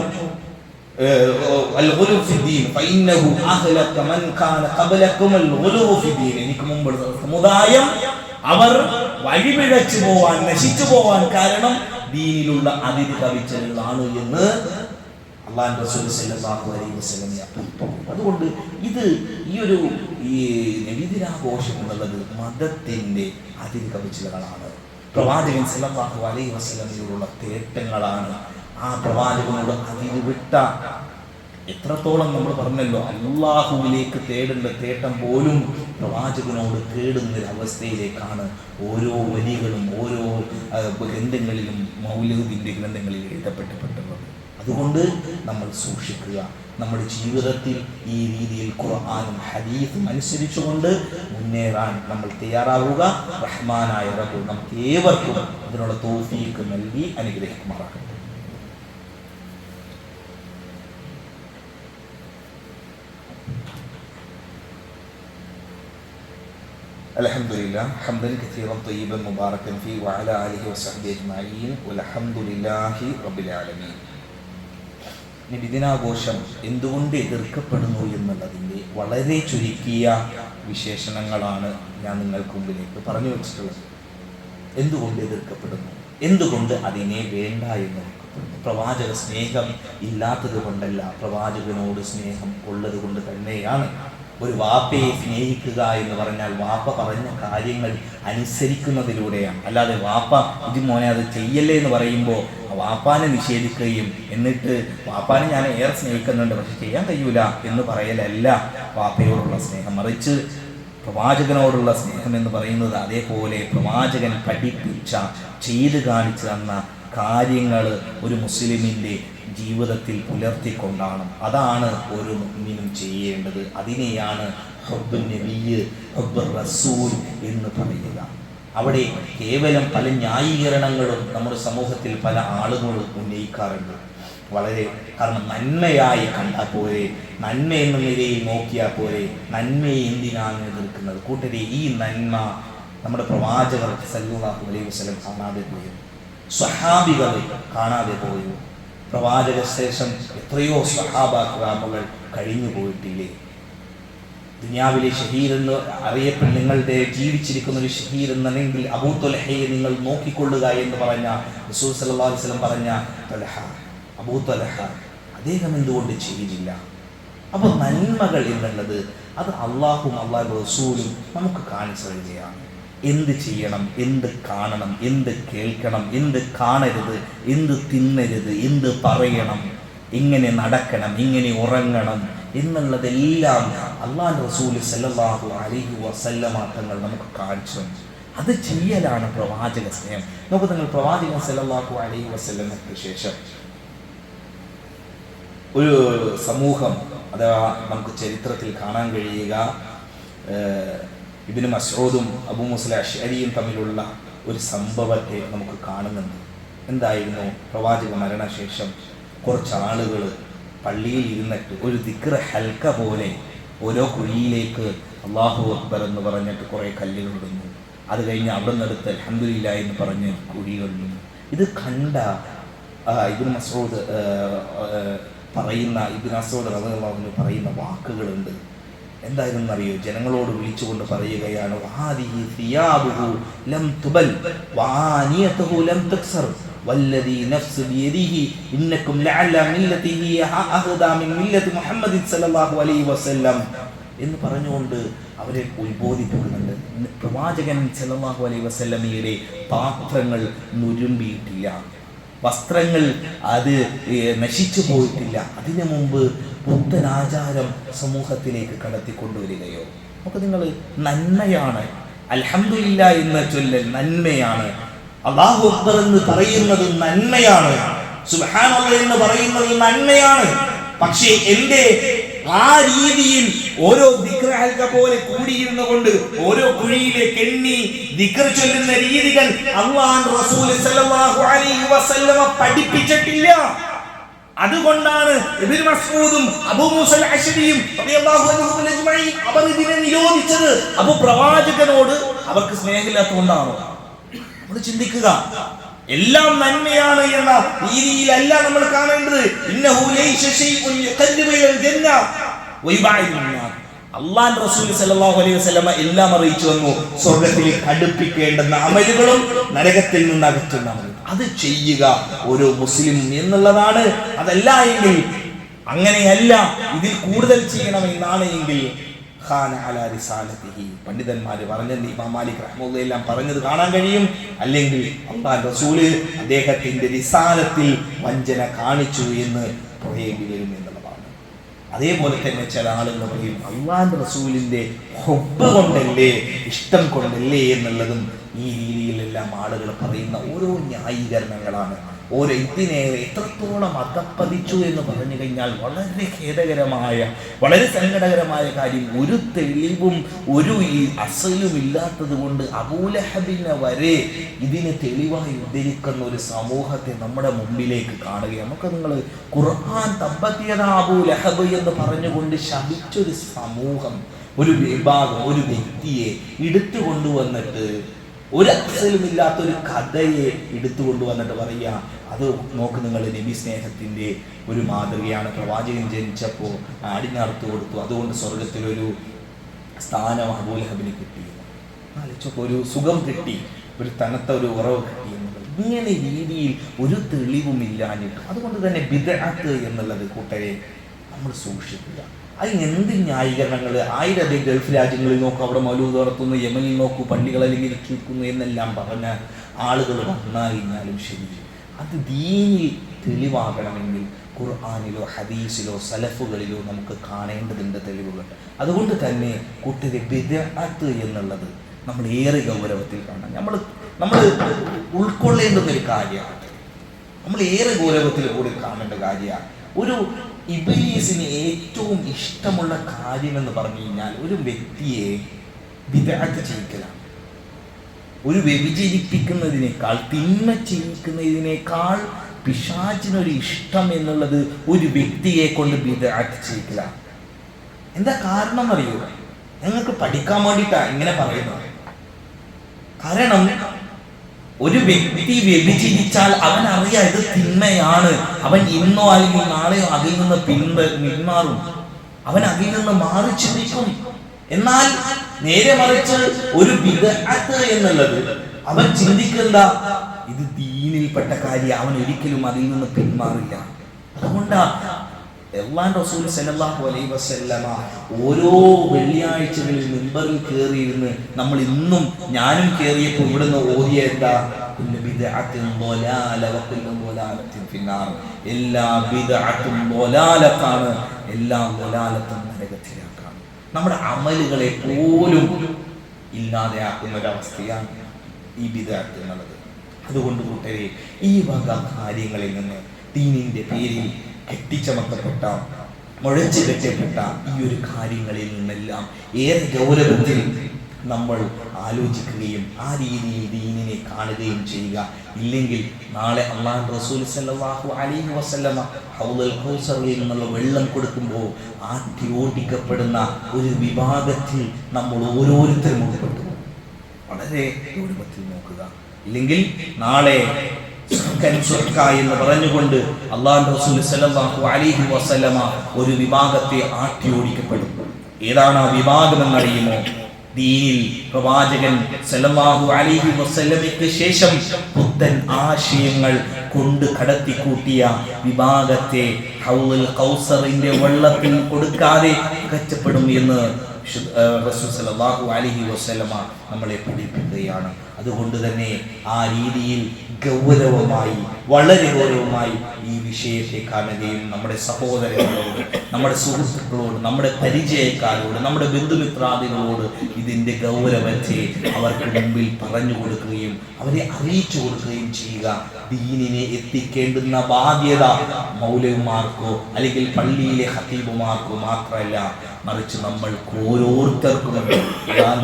എനിക്ക് മുമ്പുള്ള സമുദായം അവർ വഴിപിഴച്ചു പോവാൻ, നശിച്ചു പോവാൻ കാരണം ദീനിലുള്ള അതിര് കവിച്ചലുകളാണ് എന്ന് അല്ലാഹുവിന്റെ റസൂൽ സല്ലല്ലാഹു അലൈഹി വസല്ലം. അതുകൊണ്ട് ഇത് ഈ നബിദിനാഘോഷം എന്നുള്ളത് മതത്തിന്റെ അതിര് കവിച്ചലുകളാണ്. പ്രവാചകൻ സല്ലല്ലാഹു അലൈഹി വസല്ലമയോടുള്ള തേട്ടങ്ങളാണ്. ആ പ്രവാചകനോട് അതിര് വിട്ട എത്രത്തോളം നമ്മൾ പറഞ്ഞല്ലോ, അല്ലാഹുവിലേക്ക് തേടേണ്ട തേട്ടം പോലും പ്രവാചകനോട് തേടുന്ന അവസ്ഥയിലേക്കാണ് ഓരോ വരികളും ഓരോ ഗ്രന്ഥങ്ങളിലും മൗലൂദിന്റെ ഗ്രന്ഥങ്ങളിൽ എഴുതപ്പെട്ടിട്ടുള്ളത്. അതുകൊണ്ട് നമ്മൾ സൂക്ഷിക്കുക. നമ്മുടെ ജീവിതത്തിൽ ഈ രീതിയിൽ ഖുർആനും ഹദീസും അനുസരിച്ചുകൊണ്ട് മുന്നേറാൻ നമ്മൾ തയ്യാറാവുക. റഹ്മാനായ റബ്ബ് നമുക്ക് ഏവർക്കും അതിനുള്ള തൗഫീഖ് നൽകി അനുഗ്രഹിക്കുമാറാകട്ടെ. അൽഹംദുലില്ലാ ഹംദൻ കസീറൻ ത്വയ്യിബൻ മുബാറകൻ ഫീ വഅലാ ആലിഹി വസഹ്ബിഹി അജ്മഈൻ വൽഹംദുലില്ലാഹി റബ്ബിൽ ആലമീൻ. നബിദിനാഘോഷം എന്തുകൊണ്ട് എതിർക്കപ്പെടുന്നു എന്നുള്ളതിൻ്റെ വളരെ ചുരുക്കിയ വിശേഷണങ്ങളാണ് ഞാൻ നിങ്ങൾക്ക് മുമ്പിലേക്ക് പറഞ്ഞു വെച്ചിട്ടുള്ളത്. എന്തുകൊണ്ട് എതിർക്കപ്പെടുന്നു, എന്തുകൊണ്ട് അതിനെ വേണ്ട എന്ന് വെക്കപ്പെടുന്നു? പ്രവാചക സ്നേഹം ഇല്ലാത്തത് കൊണ്ടല്ല, പ്രവാചകനോട് സ്നേഹം ഉള്ളത് കൊണ്ട് തന്നെയാണ്. ഒരു വാപ്പയെ സ്നേഹിക്കുക എന്ന് പറഞ്ഞാൽ വാപ്പ പറഞ്ഞ കാര്യങ്ങൾ അനുസരിക്കുന്നതിലൂടെയാണ്. അല്ലാതെ വാപ്പ ഇത് മോനെ അത് ചെയ്യല്ലേ എന്ന് പറയുമ്പോൾ വാപ്പാനെ നിഷേധിക്കുകയും എന്നിട്ട് വാപ്പാനെ ഞാൻ ഏറെ സ്നേഹിക്കുന്നുണ്ട് പക്ഷെ ചെയ്യാൻ കഴിയൂല എന്ന് പറയലല്ല വാപ്പയോടുള്ള സ്നേഹം. മറിച്ച് പ്രവാചകനോടുള്ള സ്നേഹം എന്ന് പറയുന്നത് അതേപോലെ പ്രവാചകൻ പഠിപ്പിച്ച, ചെയ്ത് കാണിച്ചു തന്ന കാര്യങ്ങൾ ഒരു മുസ്ലിമിൻ്റെ ജീവിതത്തിൽ പുലർത്തിക്കൊണ്ടാണ്. അതാണ് ഒരു മുഅ്മിനും ചെയ്യേണ്ടത്. അതിനെയാണ് ഹുബ്ബുൻ നബിയ്യ്, ഹുബ്ബുർ റസൂൽ എന്ന് പറയുക. അവിടെ കേവലം പല ന്യായീകരണങ്ങളും നമ്മുടെ സമൂഹത്തിൽ പല ആളുകളും ഉന്നയിക്കാറുണ്ട്. വളരെ കാരണം നന്മയായി കണ്ടാൽ പോരെ, നന്മ എന്ന നിലയിൽ നോക്കിയാൽ പോരെ, നന്മയെ എന്തിനാണ് എതിർക്കുന്നത്? കൂട്ടരെ, ഈ നന്മ നമ്മുടെ പ്രവാചകർ സല്ലല്ലാഹു അലൈഹി വസല്ലം കാണാതെ പോയി, സ്വഹാബികൾ കാണാതെ പോയി. പ്രവാചക ശേഷം എത്രയോ സ്വഹാബാക്രാമുകൾ കഴിഞ്ഞു പോയിട്ടില്ലേ? ദുനിയാവിലെ ഷഹീർ എന്ന് അറിയപ്പെടുന്ന, നിങ്ങളുടെ ജീവിച്ചിരിക്കുന്ന ഒരു ഷഹീർ എന്നല്ലെങ്കിൽ അബൂ ത്വൽഹയെ നിങ്ങൾ നോക്കിക്കൊള്ളുക എന്ന് പറഞ്ഞ റസൂൽ സല്ലല്ലാഹു അലൈഹി വസല്ലം പറഞ്ഞ ത്വൽഹ, അബൂ ത്വൽഹ, അദ്ദേഹം എന്തുകൊണ്ട് ചെയ്തില്ല? അപ്പോൾ നന്മകൾ എന്നുള്ളത് അത് അള്ളാഹും അള്ളാഹു റസൂലും നമുക്ക് കാണിച്ചു തരികയാണ്. എന്ത് ചെയ്യണം, എന്ത് കാണണം, എന്ത് കേൾക്കണം, എന്ത് കാണരുത്, എന്ത് തിന്നരുത്, എന്ത് പറയണം, ഇങ്ങനെ നടക്കണം, ഇങ്ങനെ ഉറങ്ങണം എന്നുള്ളതെല്ലാം അള്ളാഹു റസൂൽ സല്ലല്ലാഹു അലൈഹി വസല്ലമ തങ്ങൾ നമുക്ക് കാണിച്ചു. അത് ചെയ്യലാണ് പ്രവാചക സ്നേഹം. നമുക്ക് നിങ്ങൾ പ്രവാചകൻ സല്ലല്ലാഹു അലൈഹി വസല്ലമയ്ക്ക് ശേഷം ഒരു സമൂഹം, അഥവാ നമുക്ക് ചരിത്രത്തിൽ കാണാൻ കഴിയുക ഇബ്നു മസ്ഊദും അബൂ മൂസ അശ്അരിയും തമ്മിലുള്ള ഒരു സംഭവത്തെ നമുക്ക് കാണുന്നുണ്ട്. എന്തായിരുന്നു? പ്രവാചക മരണശേഷം കുറച്ച് ആളുകൾ പള്ളിയിൽ ഇരുന്നിട്ട് ഒരു ദിക്ർ ഹൽക്ക പോലെ ഓരോ കുഴിയിലേക്ക് അല്ലാഹു അക്ബർ എന്ന് പറഞ്ഞിട്ട് കുറേ കല്ലുകൾ ഇടുന്നു. അത് കഴിഞ്ഞ് അവിടെ നിന്നെടുത്ത് അൽഹംദുലില്ലാ എന്ന് പറഞ്ഞ് കുഴികളിടുന്നു. ഇത് കണ്ട ഇബ്നു മസ്ഊദ് റളിയല്ലാഹു അൻഹു പറയുന്ന വാക്കുകളുണ്ട്. എന്തായിരുന്നു അറിയോ? ജനങ്ങളോട് വിളിച്ചുകൊണ്ട് പറയുകയാണ്, വഹാദിഹി സിയാബുഹു ലം തുബൽ വആനിയതുഹു ലം തക്സർ വല്ലദി നഫ്സു ബിയദിഹി ഇന്നകും ലഅല മില്ലതിഹി അഹദാ മിൻ മില്ലതി മുഹമ്മദ് സല്ലല്ലാഹു അലൈഹി വസല്ലം എന്ന് പറഞ്ഞുകൊണ്ട് അവരെ ഉത്ബോധിപ്പിക്കുന്നുണ്ട്. പ്രവാചകൻ സല്ലല്ലാഹു അലൈഹി വസല്ലമയുടെ പാത്രങ്ങൾ നുരുമ്പിയിട്ടില്ല, വസ്ത്രങ്ങൾ അത് നശിച്ചു പോയിട്ടില്ല. അതിനു മുമ്പ് പുത്തനാചാരം സമൂഹത്തിലേക്ക് കടത്തിക്കൊണ്ടുവരികയോ? നമുക്ക് നിങ്ങൾ നന്മയാണ്, അൽഹംദുലില്ലാ എന്ന ചൊല്ലൽ നന്മയാണ്, അല്ലാഹു അക്ബർ എന്ന് പറയുന്നത് നന്മയാണ്, സുബ്ഹാനല്ലാഹ് എന്ന് പറയുന്നത് നന്മയാണ്. പക്ഷേ എന്റെ ആ രീതിയിൽ ഓരോ ദിക്ർ ഹൽക പോലെ കൂടിയിരുന്ന കൊണ്ട് ഓരോ കുഴിയിലേക്ക് എണ്ണി ദിക്ർ ചൊല്ലുന്ന രീതികൾ അല്ലാഹു റസൂൽ സല്ലല്ലാഹു അലൈഹി വസല്ലമ പഠിപ്പിച്ചിട്ടില്ല. അതുകൊണ്ടാണ് ഇബ്നു മസ്ഊദും അബൂ മൂസ അശ്അരിയും റളിയല്ലാഹു അൻഹും അജ്മഈൻ അവർ ഇതിനെ നിരോധിച്ചത്. അപ്പോൾ പ്രവാചകനോട് അവർക്ക് സ്നേഹമില്ലാത്തതുകൊണ്ടാണോ? നമ്മൾ ചിന്തിക്കുക. എല്ലാം നന്മയാണ് എന്ന രീതിയിലല്ല നമ്മൾ കാണേണ്ടത്. ഇന്നഹു ലൈസ ശൈഉൻ യഖർബു ഇലൽ ജന്ന വയുബഇദു മിന്നാർ. അല്ലാഹു റസൂൽ സല്ലല്ലാഹു അലൈഹി വസല്ലമ എല്ലാം അറിയിച്ചു തന്നു. സ്വർഗ്ഗത്തിലേക്ക് അടുപ്പിക്കേണ്ടുന്ന അമലുകളും നരകത്തിൽ നിന്ന് അകറ്റുന്ന അമലുകളും അത് ചെയ്യുക ഓരോ മുസ്ലിം എന്നുള്ളതാണ്. അതല്ല എങ്കിൽ, അങ്ങനെയല്ല, ഇതിൽ കൂടുതൽ ചെയ്യണമെന്നാണ് എങ്കിൽ പണ്ഡിതന്മാര് പറഞ്ഞത്, ഇമാം മാലിക് റഹ്മത്തുള്ളാഹി എല്ലാം പറഞ്ഞത് കാണാൻ കഴിയും. അല്ലെങ്കിൽ അല്ലാഹു റസൂല് അദ്ദേഹത്തിന്റെ റിസാലത്തിൽ വഞ്ചന കാണിച്ചു എന്ന് പറയേണ്ടി വരും എന്നുള്ളതാണ്. അതേപോലെ തന്നെ ചില ആളുകൾ പറയും അല്ലാഹു റസൂലിന്റെ ഹുബ്ബ് കൊണ്ടല്ലേ, ഇഷ്ടം കൊണ്ടല്ലേ എന്നുള്ളതും ഈ രീതിയിലെല്ലാം ആളുകൾ പറയുന്ന ഓരോ ന്യായീകരണങ്ങളാണ്. ഓരോ ഇതിനേറെ എത്രത്തോളം അധപ്പതിച്ചു എന്ന് പറഞ്ഞു കഴിഞ്ഞാൽ വളരെ ഖേദകരമായ, വളരെ സങ്കടകരമായ കാര്യം. ഒരു തെളിവും ഒരു അസലും ഇല്ലാത്തത് കൊണ്ട് അബൂലഹബിനെ വരെ ഇതിന് തെളിവായി ഉദ്ധരിക്കുന്ന ഒരു സമൂഹത്തെ നമ്മുടെ മുമ്പിലേക്ക് കാണുകയാണ്. നമുക്ക് നിങ്ങൾ ഖുർആൻ തബ്ബത്തിയദാ അബൂലഹബ് എന്ന് പറഞ്ഞുകൊണ്ട് ശപിച്ചൊരു സമൂഹം, ഒരു വിഭാഗം, ഒരു വ്യക്തിയെ എടുത്തു കൊണ്ടുവന്നിട്ട്, ഒരു അസലുമില്ലാത്തൊരു കഥയെ എടുത്തു കൊണ്ടുവന്നിട്ട് പറയുക, അത് നോക്ക് നിങ്ങൾ, നബി സ്നേഹത്തിൻ്റെ ഒരു മാതൃകയാണ്. പ്രവാചകൻ ജനിച്ചപ്പോൾ ആടിനറുത്ത് കൊടുത്തു, അതുകൊണ്ട് സ്വർഗത്തിലൊരു സ്ഥാനം അബൂലഹബിന് കിട്ടി, ഒരു സുഖം കിട്ടി, ഒരു തണുത്ത ഒരു ഉറവ് കിട്ടി എന്നുള്ളത്. ഇങ്ങനെ രീതിയിൽ ഒരു തെളിവുമില്ലാഞ്ഞിട്ട്, അതുകൊണ്ട് തന്നെ ബിദ്അത്ത് എന്നുള്ളത് കൂട്ടരെ നമ്മൾ സൂക്ഷിക്കുക. അതിന് എന്ത് ന്യായീകരണങ്ങൾ, ആയിരം ഗൾഫ് രാജ്യങ്ങളിൽ നോക്കൂ, അവിടെ മൗലൂദ് നടത്തുന്നു, യമനിൽ നോക്കൂ, പള്ളികൾ അലങ്കരിക്കുന്നു എന്നെല്ലാം പറഞ്ഞ ആളുകൾ വന്നാലും ശരി, അത് ദീനിൽ തെളിവാകണമെങ്കിൽ ഖുർആനിലോ ഹദീസിലോ സലഫുകളിലോ നമുക്ക് കാണേണ്ടതിൻ്റെ തെളിവുകൾ. അതുകൊണ്ട് തന്നെ കൂട്ടരെ ബിദ്അത്ത് എന്നുള്ളത് നമ്മൾ ഏറെ ഗൗരവത്തിൽ കാണാം. നമ്മൾ ഉൾക്കൊള്ളേണ്ടുന്നൊരു കാര്യമാണ്, നമ്മൾ ഏറെ ഗൗരവത്തിൽ കൂടി കാണേണ്ട കാര്യമാണ്. ഒരു ഇബ്ലീസിന് ഏറ്റവും ഇഷ്ടമുള്ള കാര്യമെന്ന് പറഞ്ഞു കഴിഞ്ഞാൽ ഒരു വ്യക്തിയെ ബിദ്അത്ത് ചെയ്യിക്കലാണ്. ഒരു വ്യഭിചരിപ്പിക്കുന്നതിനേക്കാൾ, തിന്മ ചെയ്യിക്കുന്നതിനേക്കാൾ പിശാചിനൊരു ഇഷ്ടം എന്നുള്ളത് ഒരു വ്യക്തിയെ കൊണ്ട് ബിദ്അത്ത് ചെയ്യിക്കലാണ്. എന്താ കാരണം അറിയോ? ഞങ്ങൾക്ക് പഠിക്കാൻ വേണ്ടിയിട്ടാണ് ഇങ്ങനെ പറയുന്നത്. കാരണം ഒരു വ്യക്തി വ്യഭിചരിച്ചാൽ അവൻ അറിയാം ഇത് തിന്മയാണ്, അവൻ ഇന്നോ അല്ലെങ്കിൽ നാളെയോ അതിൽ നിന്ന് പിന്മാറും, അവൻ അതിൽ നിന്ന് മാറി ചിന്തിക്കും. എന്നാൽ നേരെ മറിച്ച് ഒരു ബിദ്അത്ത് എന്നുള്ളത് അവൻ ചിന്തിക്കുന്ന ഇത് ദീനിൽപ്പെട്ട കാര്യം, അവൻ ഒരിക്കലും അതിൽ നിന്ന് പിന്മാറില്ല. അതുകൊണ്ടാണ് അല്ലാഹുവിന്റെ റസൂൽ സല്ലല്ലാഹു അലൈഹി വസല്ലമ ഓരോ വെള്ളിയാഴ്ചകളിൽ മിമ്പറിൽ കയറിയിരുന്ന്, നമ്മൾ ഇന്നും ഞാനും കയറിയപ്പോൾ ഇവിടുന്ന് ഓതിയ എന്താ, എല്ലാ ബിദ്അത്തും ളലാലത്താണ്, എല്ലാ ളലാലത്തും നരകത്തിലേക്കാണ്. നമ്മുടെ അമലുകളെ പോലും ഇല്ലാതെയാക്കുന്ന ഒരവസ്ഥയാണ് ഈ ബിദ്അത്ത് എന്നുള്ളത്. അതുകൊണ്ട് കൂട്ടരെ, ഈ വക കാര്യങ്ങളിൽ നിന്ന് ദീനിന്റെ പേരിൽ കെട്ടിച്ചമക്കപ്പെട്ട, മുഴച്ചു കെട്ടപ്പെട്ട ഈ ഒരു കാര്യങ്ങളിൽ നിന്നെല്ലാം ഏറെ ഗൗരവത്തിൽ നമ്മൾ ആലോചിക്കുകയും ആ രീതിയിൽ ദീനിനെ കാണുകയും ചെയ്യുക. ഇല്ലെങ്കിൽ നാളെ അല്ലാഹുവിന്റെ റസൂൽ സല്ലല്ലാഹു അലൈഹി വസല്ലമ ഹൗദുൽ കൗസറിൽ നിന്നുള്ള വെള്ളം കൊടുക്കുമ്പോൾ ആട്ടി ഓടിക്കപ്പെടുന്ന ഒരു വിഭാഗത്തിൽ നമ്മൾ ഓരോരുത്തരും ഉൾപ്പെട്ടു. വളരെ ഗൗരവത്തിൽ നോക്കുക. ഇല്ലെങ്കിൽ നാളെ എന്ന് പറഞ്ഞുകൊണ്ട് അല്ലാഹുവിന്റെ റസൂൽ സല്ലല്ലാഹു അലൈഹി വസല്ലമ ഒരു വിഭാഗത്തെ ആട്ടി ഓടിക്കപ്പെടും. ഏതാണ് ആ വിഭാഗം എന്നറിയുമോ? ദീനിൽ പ്രവാചകൻ സല്ലല്ലാഹു അലൈഹി വസല്ലമയ്ക്ക് ശേഷം പുത്തൻ ആശയങ്ങൾ കൊണ്ട് കടത്തിക്കൂട്ടിയ വിഭാഗത്തെ ഹൗദുൽ കൗസറിന്റെ വെള്ളത്തിൽ കൊടുക്കാതെ അകറ്റപ്പെടും എന്ന് റസൂൽ സല്ലല്ലാഹു അലൈഹി വസല്ലമ നമ്മളെ പഠിപ്പിക്കുകയാണ്. അതുകൊണ്ട് തന്നെ ആ രീതിയിൽ ഗൗരവമായി, വളരെ ഗൗരവമായി ഈ വിഷയത്തെ കാണുകയും നമ്മുടെ സഹോദരങ്ങളോട്, നമ്മുടെ സുഹൃത്തുക്കളോട്, നമ്മുടെ പരിചയക്കാരോട്, നമ്മുടെ ബന്ധുമിത്രാദികളോട് ഇതിൻ്റെ ഗൗരവത്തെ അവർക്ക് മുമ്പിൽ പറഞ്ഞു കൊടുക്കുകയും അവരെ അറിയിച്ചു കൊടുക്കുകയും ചെയ്യുക. ദീനിനെ എത്തിക്കേണ്ടുന്ന ബാധ്യത മൗലവിമാർക്കോ അല്ലെങ്കിൽ പള്ളിയിലെ ഖതീബുമാർക്കോ മാത്രമല്ല, മറിച്ച് നമ്മൾക്ക് ഓരോരുത്തർക്കുമുണ്ട്.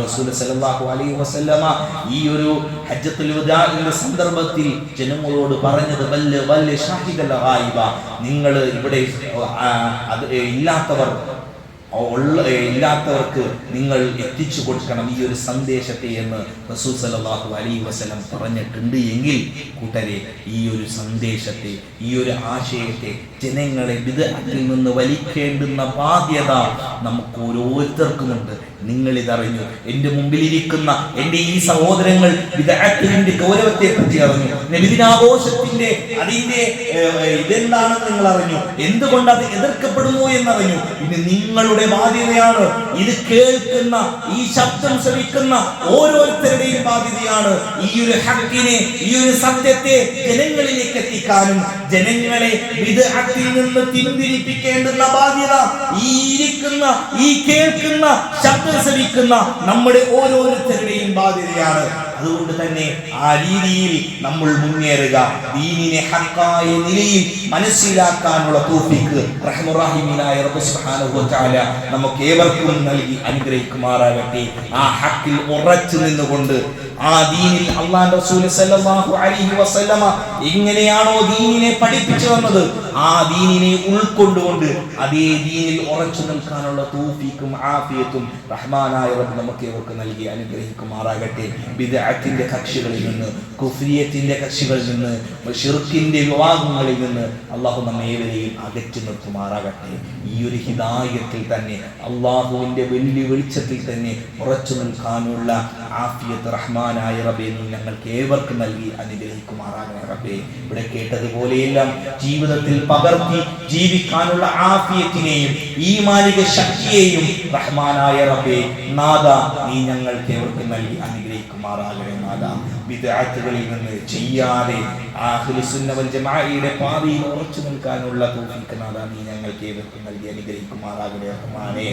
റസൂൽ സല്ലല്ലാഹു അലൈഹി വസല്ലമ ഈ ഒരു ഹജ്ജത്തുൽ വദാഇന്റെ സന്ദർഭത്തിൽ ജനങ്ങളോട് പറഞ്ഞത്, നിങ്ങൾ ഇവിടെ ഇല്ലാത്തവർക്ക് നിങ്ങൾ എത്തിച്ചു കൊടുക്കണം ഈ ഒരു സന്ദേശത്തെ എന്ന് റസൂൽ സല്ലല്ലാഹു അലൈഹി വസല്ലം പറഞ്ഞിട്ടുണ്ട്. എങ്കിൽ കൂട്ടരെ, ഈ ഒരു സന്ദേശത്തെ, ഈ ഒരു ആശയത്തെ ജനങ്ങളെ ബിദ്അത്തിൽ നിന്ന് വലിക്കേണ്ടുന്ന ബാധ്യത നമുക്ക് ഓരോരുത്തർക്കുമുണ്ട്. നിങ്ങളിതറിഞ്ഞു, എൻ്റെ മുമ്പിലിരിക്കുന്ന എൻ്റെ ഈ സഹോദരങ്ങൾ ബിദ്അത്തിന്റെ ഗൗരവത്തെ പറ്റി അറിഞ്ഞു, നബിദിനാഘോഷത്തിന്റെ അതിന്റെ ഇതെന്താണെന്ന് നിങ്ങൾ അറിഞ്ഞു, എന്തുകൊണ്ട് അത് എതിർക്കപ്പെടുന്നു എന്നറിഞ്ഞു. ഇത് നിങ്ങളുടെ ബാധ്യതയാണ്. ഇത് കേൾക്കുന്ന, ഈ ശബ്ദം ശ്രവിക്കുന്ന ഓരോരുത്തരുടെയും ബാധ്യതയാണ് ഈ ഒരു ഹക്കിനെ, ഈ ഒരു സത്യത്തെ ജനങ്ങളിലേക്ക് എത്തിക്കാനും ജനങ്ങളെ ബിദ്അത്തിൽ നിന്ന് പിന്തിരിപ്പിക്കേണ്ടുന്ന ബാധ്യത ഈ ഇരിക്കുന്ന, ഈ കേൾക്കുന്ന, ശബ്ദം ശ്രവിക്കുന്ന നമ്മുടെ ഓരോരുത്തരുടെയും ബാധ്യതയാണ്. അതുകൊണ്ട് തന്നെ ആ രീതിയിൽ നമ്മൾ മുന്നേറുക. ദീനിനെ ഹഖായ നിലയിൽ മനസ്സിലാക്കാനുള്ള തൗഫീഖ് റഹ്മുർ-റഹീമീനായ റബ്ബ് സുബ്ഹാനഹു വ തആല നമുക്ക് ഏവർക്കും നൽകി അനുഗ്രഹിക്കുമാറാകട്ടെ. ആ ഹഖിൽ ഉറച്ചു നിന്നുകൊണ്ട് ആ ദീനിൽ അല്ലാഹുവിന്റെ റസൂൽ സല്ലല്ലാഹു അലൈഹി വസല്ലമ എങ്ങനെയാണോ ദീനിനെ പഠിപ്പിച്ചു തന്നത് ആ ദീനിനെ ഉൾക്കൊണ്ടുകൊണ്ട് അതേ ദീനിൽ ഉറച്ചു നിൽക്കാനുള്ള തൗഫീഖും ആഫിയത്തും റഹ്മാനായ റബ്ബ് നമുക്ക് ഏവർക്ക് നൽകി അനുഗ്രഹിക്കുമാറാകട്ടെ. ബിദ്അത്തിന്റെ കക്ഷികളിൽ നിന്ന്, കുഫ്രിയത്തിന്റെ കക്ഷികളിൽ നിന്ന്, ശിർക്കിന്റെ വിവാദങ്ങളിൽ നിന്ന് അല്ലാഹു നമ്മെ ഏവരെയും അകറ്റി നിർത്തുമാറാകട്ടെ. ഈ ഒരു ഹിദായത്തിൽ തന്നെ അല്ലാഹുവിന്റെ വലിയ വെളിച്ചത്തിൽ തന്നെ ഉറച്ചു നിൽക്കാനുള്ള ആഫിയത്ത് റഹ്മാനായ റബ്ബേ നീ ഞങ്ങൾക്ക് ഏവർക്കും നൽകി അനുഗ്രഹിക്കുമാറാകണേ റബ്ബേ. ഇവിടെ കേട്ടതുപോലെയെല്ലാം ജീവിതത്തിൽ പകർത്തി ജീവിക്കാനുള്ള ആഫിയത്തിനെയും ഈമാനിക ശക്തിയെയും റഹ്മാനായ റബ്ബേ നാദ നീ ഞങ്ങൾക്ക് ഏവർക്കും നൽകി അനുഗ്രഹിക്കുമാറാകണേ നാദ. ബിദ്അത്തുകളിൽ നിന്ന് ചെയ്യാതെ അഹ്ലുസ് സുന്ന വൽ ജമാഅയുടെ പാതയിൽ ഉറച്ചു നിൽക്കാനുള്ള തൗഫീഖ് നാദ നീ ഞങ്ങൾക്ക് ഏവർക്കും നൽകി അനുഗ്രഹിക്കുമാറാകണേ റഹ്മാനേ.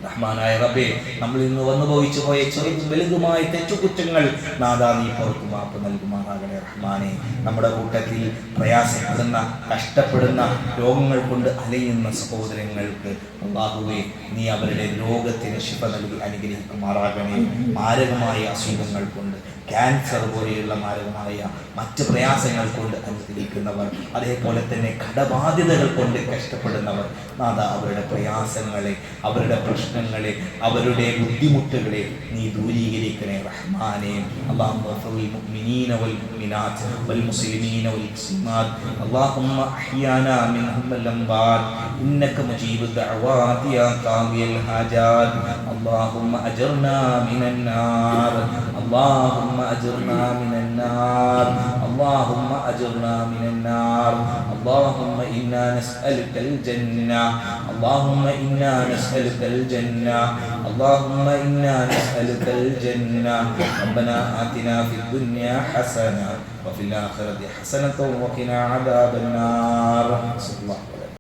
റഹ്മാനായ റബ്ബേ നമ്മൾ ഇന്ന് വന്നു ഭവിച്ചു പോയ ചെറുതും വലുതുമായ തെറ്റുകുറ്റങ്ങൾ നാദാ നീ പുറത്തു മാപ്പ് നൽകുമാറാകണേ റഹ്മാനെ. നമ്മുടെ കൂട്ടത്തിൽ പ്രയാസപ്പെടുന്ന കഷ്ടപ്പെടുന്ന രോഗങ്ങൾ കൊണ്ട് അലയുന്ന സഹോദരങ്ങൾക്ക് അല്ലാഹുവേ നീ അവരുടെ രോഗത്തിന് ശിഫ നൽകി അനുഗ്രഹിക്കുമാറാകണേ. മാരകമായ അസുഖങ്ങൾ കൊണ്ട് ക്യാൻസർ പോലെയുള്ള മാരകമായ മറ്റ് പ്രയാസങ്ങൾ കൊണ്ട് അനുഗ്രഹിക്കുന്നവർ, അതേപോലെ തന്നെ കടബാധ്യതകൾ കൊണ്ട് കഷ്ടപ്പെടുന്നവർ നാഥ അവരുടെ പ്രയാസങ്ങളെ, അവരുടെ പ്രശ്നങ്ങളെ, അവരുടെ ബുദ്ധിമുട്ടുകളെ നീ ദൂരീകരിക്കണേ റഹ്മാനേ. അല്ലാഹുമ്മ ഫിൽ മുഅ്മിനീന വൽ മുഅ്മിനാത്ത് വൽ മുസ്ലിമീന വൽ മുസ്ലിമാത്ത് അല്ലാഹുമ്മ അഹ്യാനാ മിൻഹും അൽ-അംവാത് ഇന്നക മുജീബു ദഅവാതി യാ ഖാദിയൽ ഹാജാത് അല്ലാഹുമ്മ അജ്ർനാ മിനൻ നാർ اللهم أجرنا من النار اللهم أجرنا من النار اللهم إنا نسألك الجنة اللهم إنا نسألك الجنة اللهم إنا نسألك الجنة ربنا آتنا في الدنيا حسنة وفي الآخرة حسنة وقنا عذاب النار.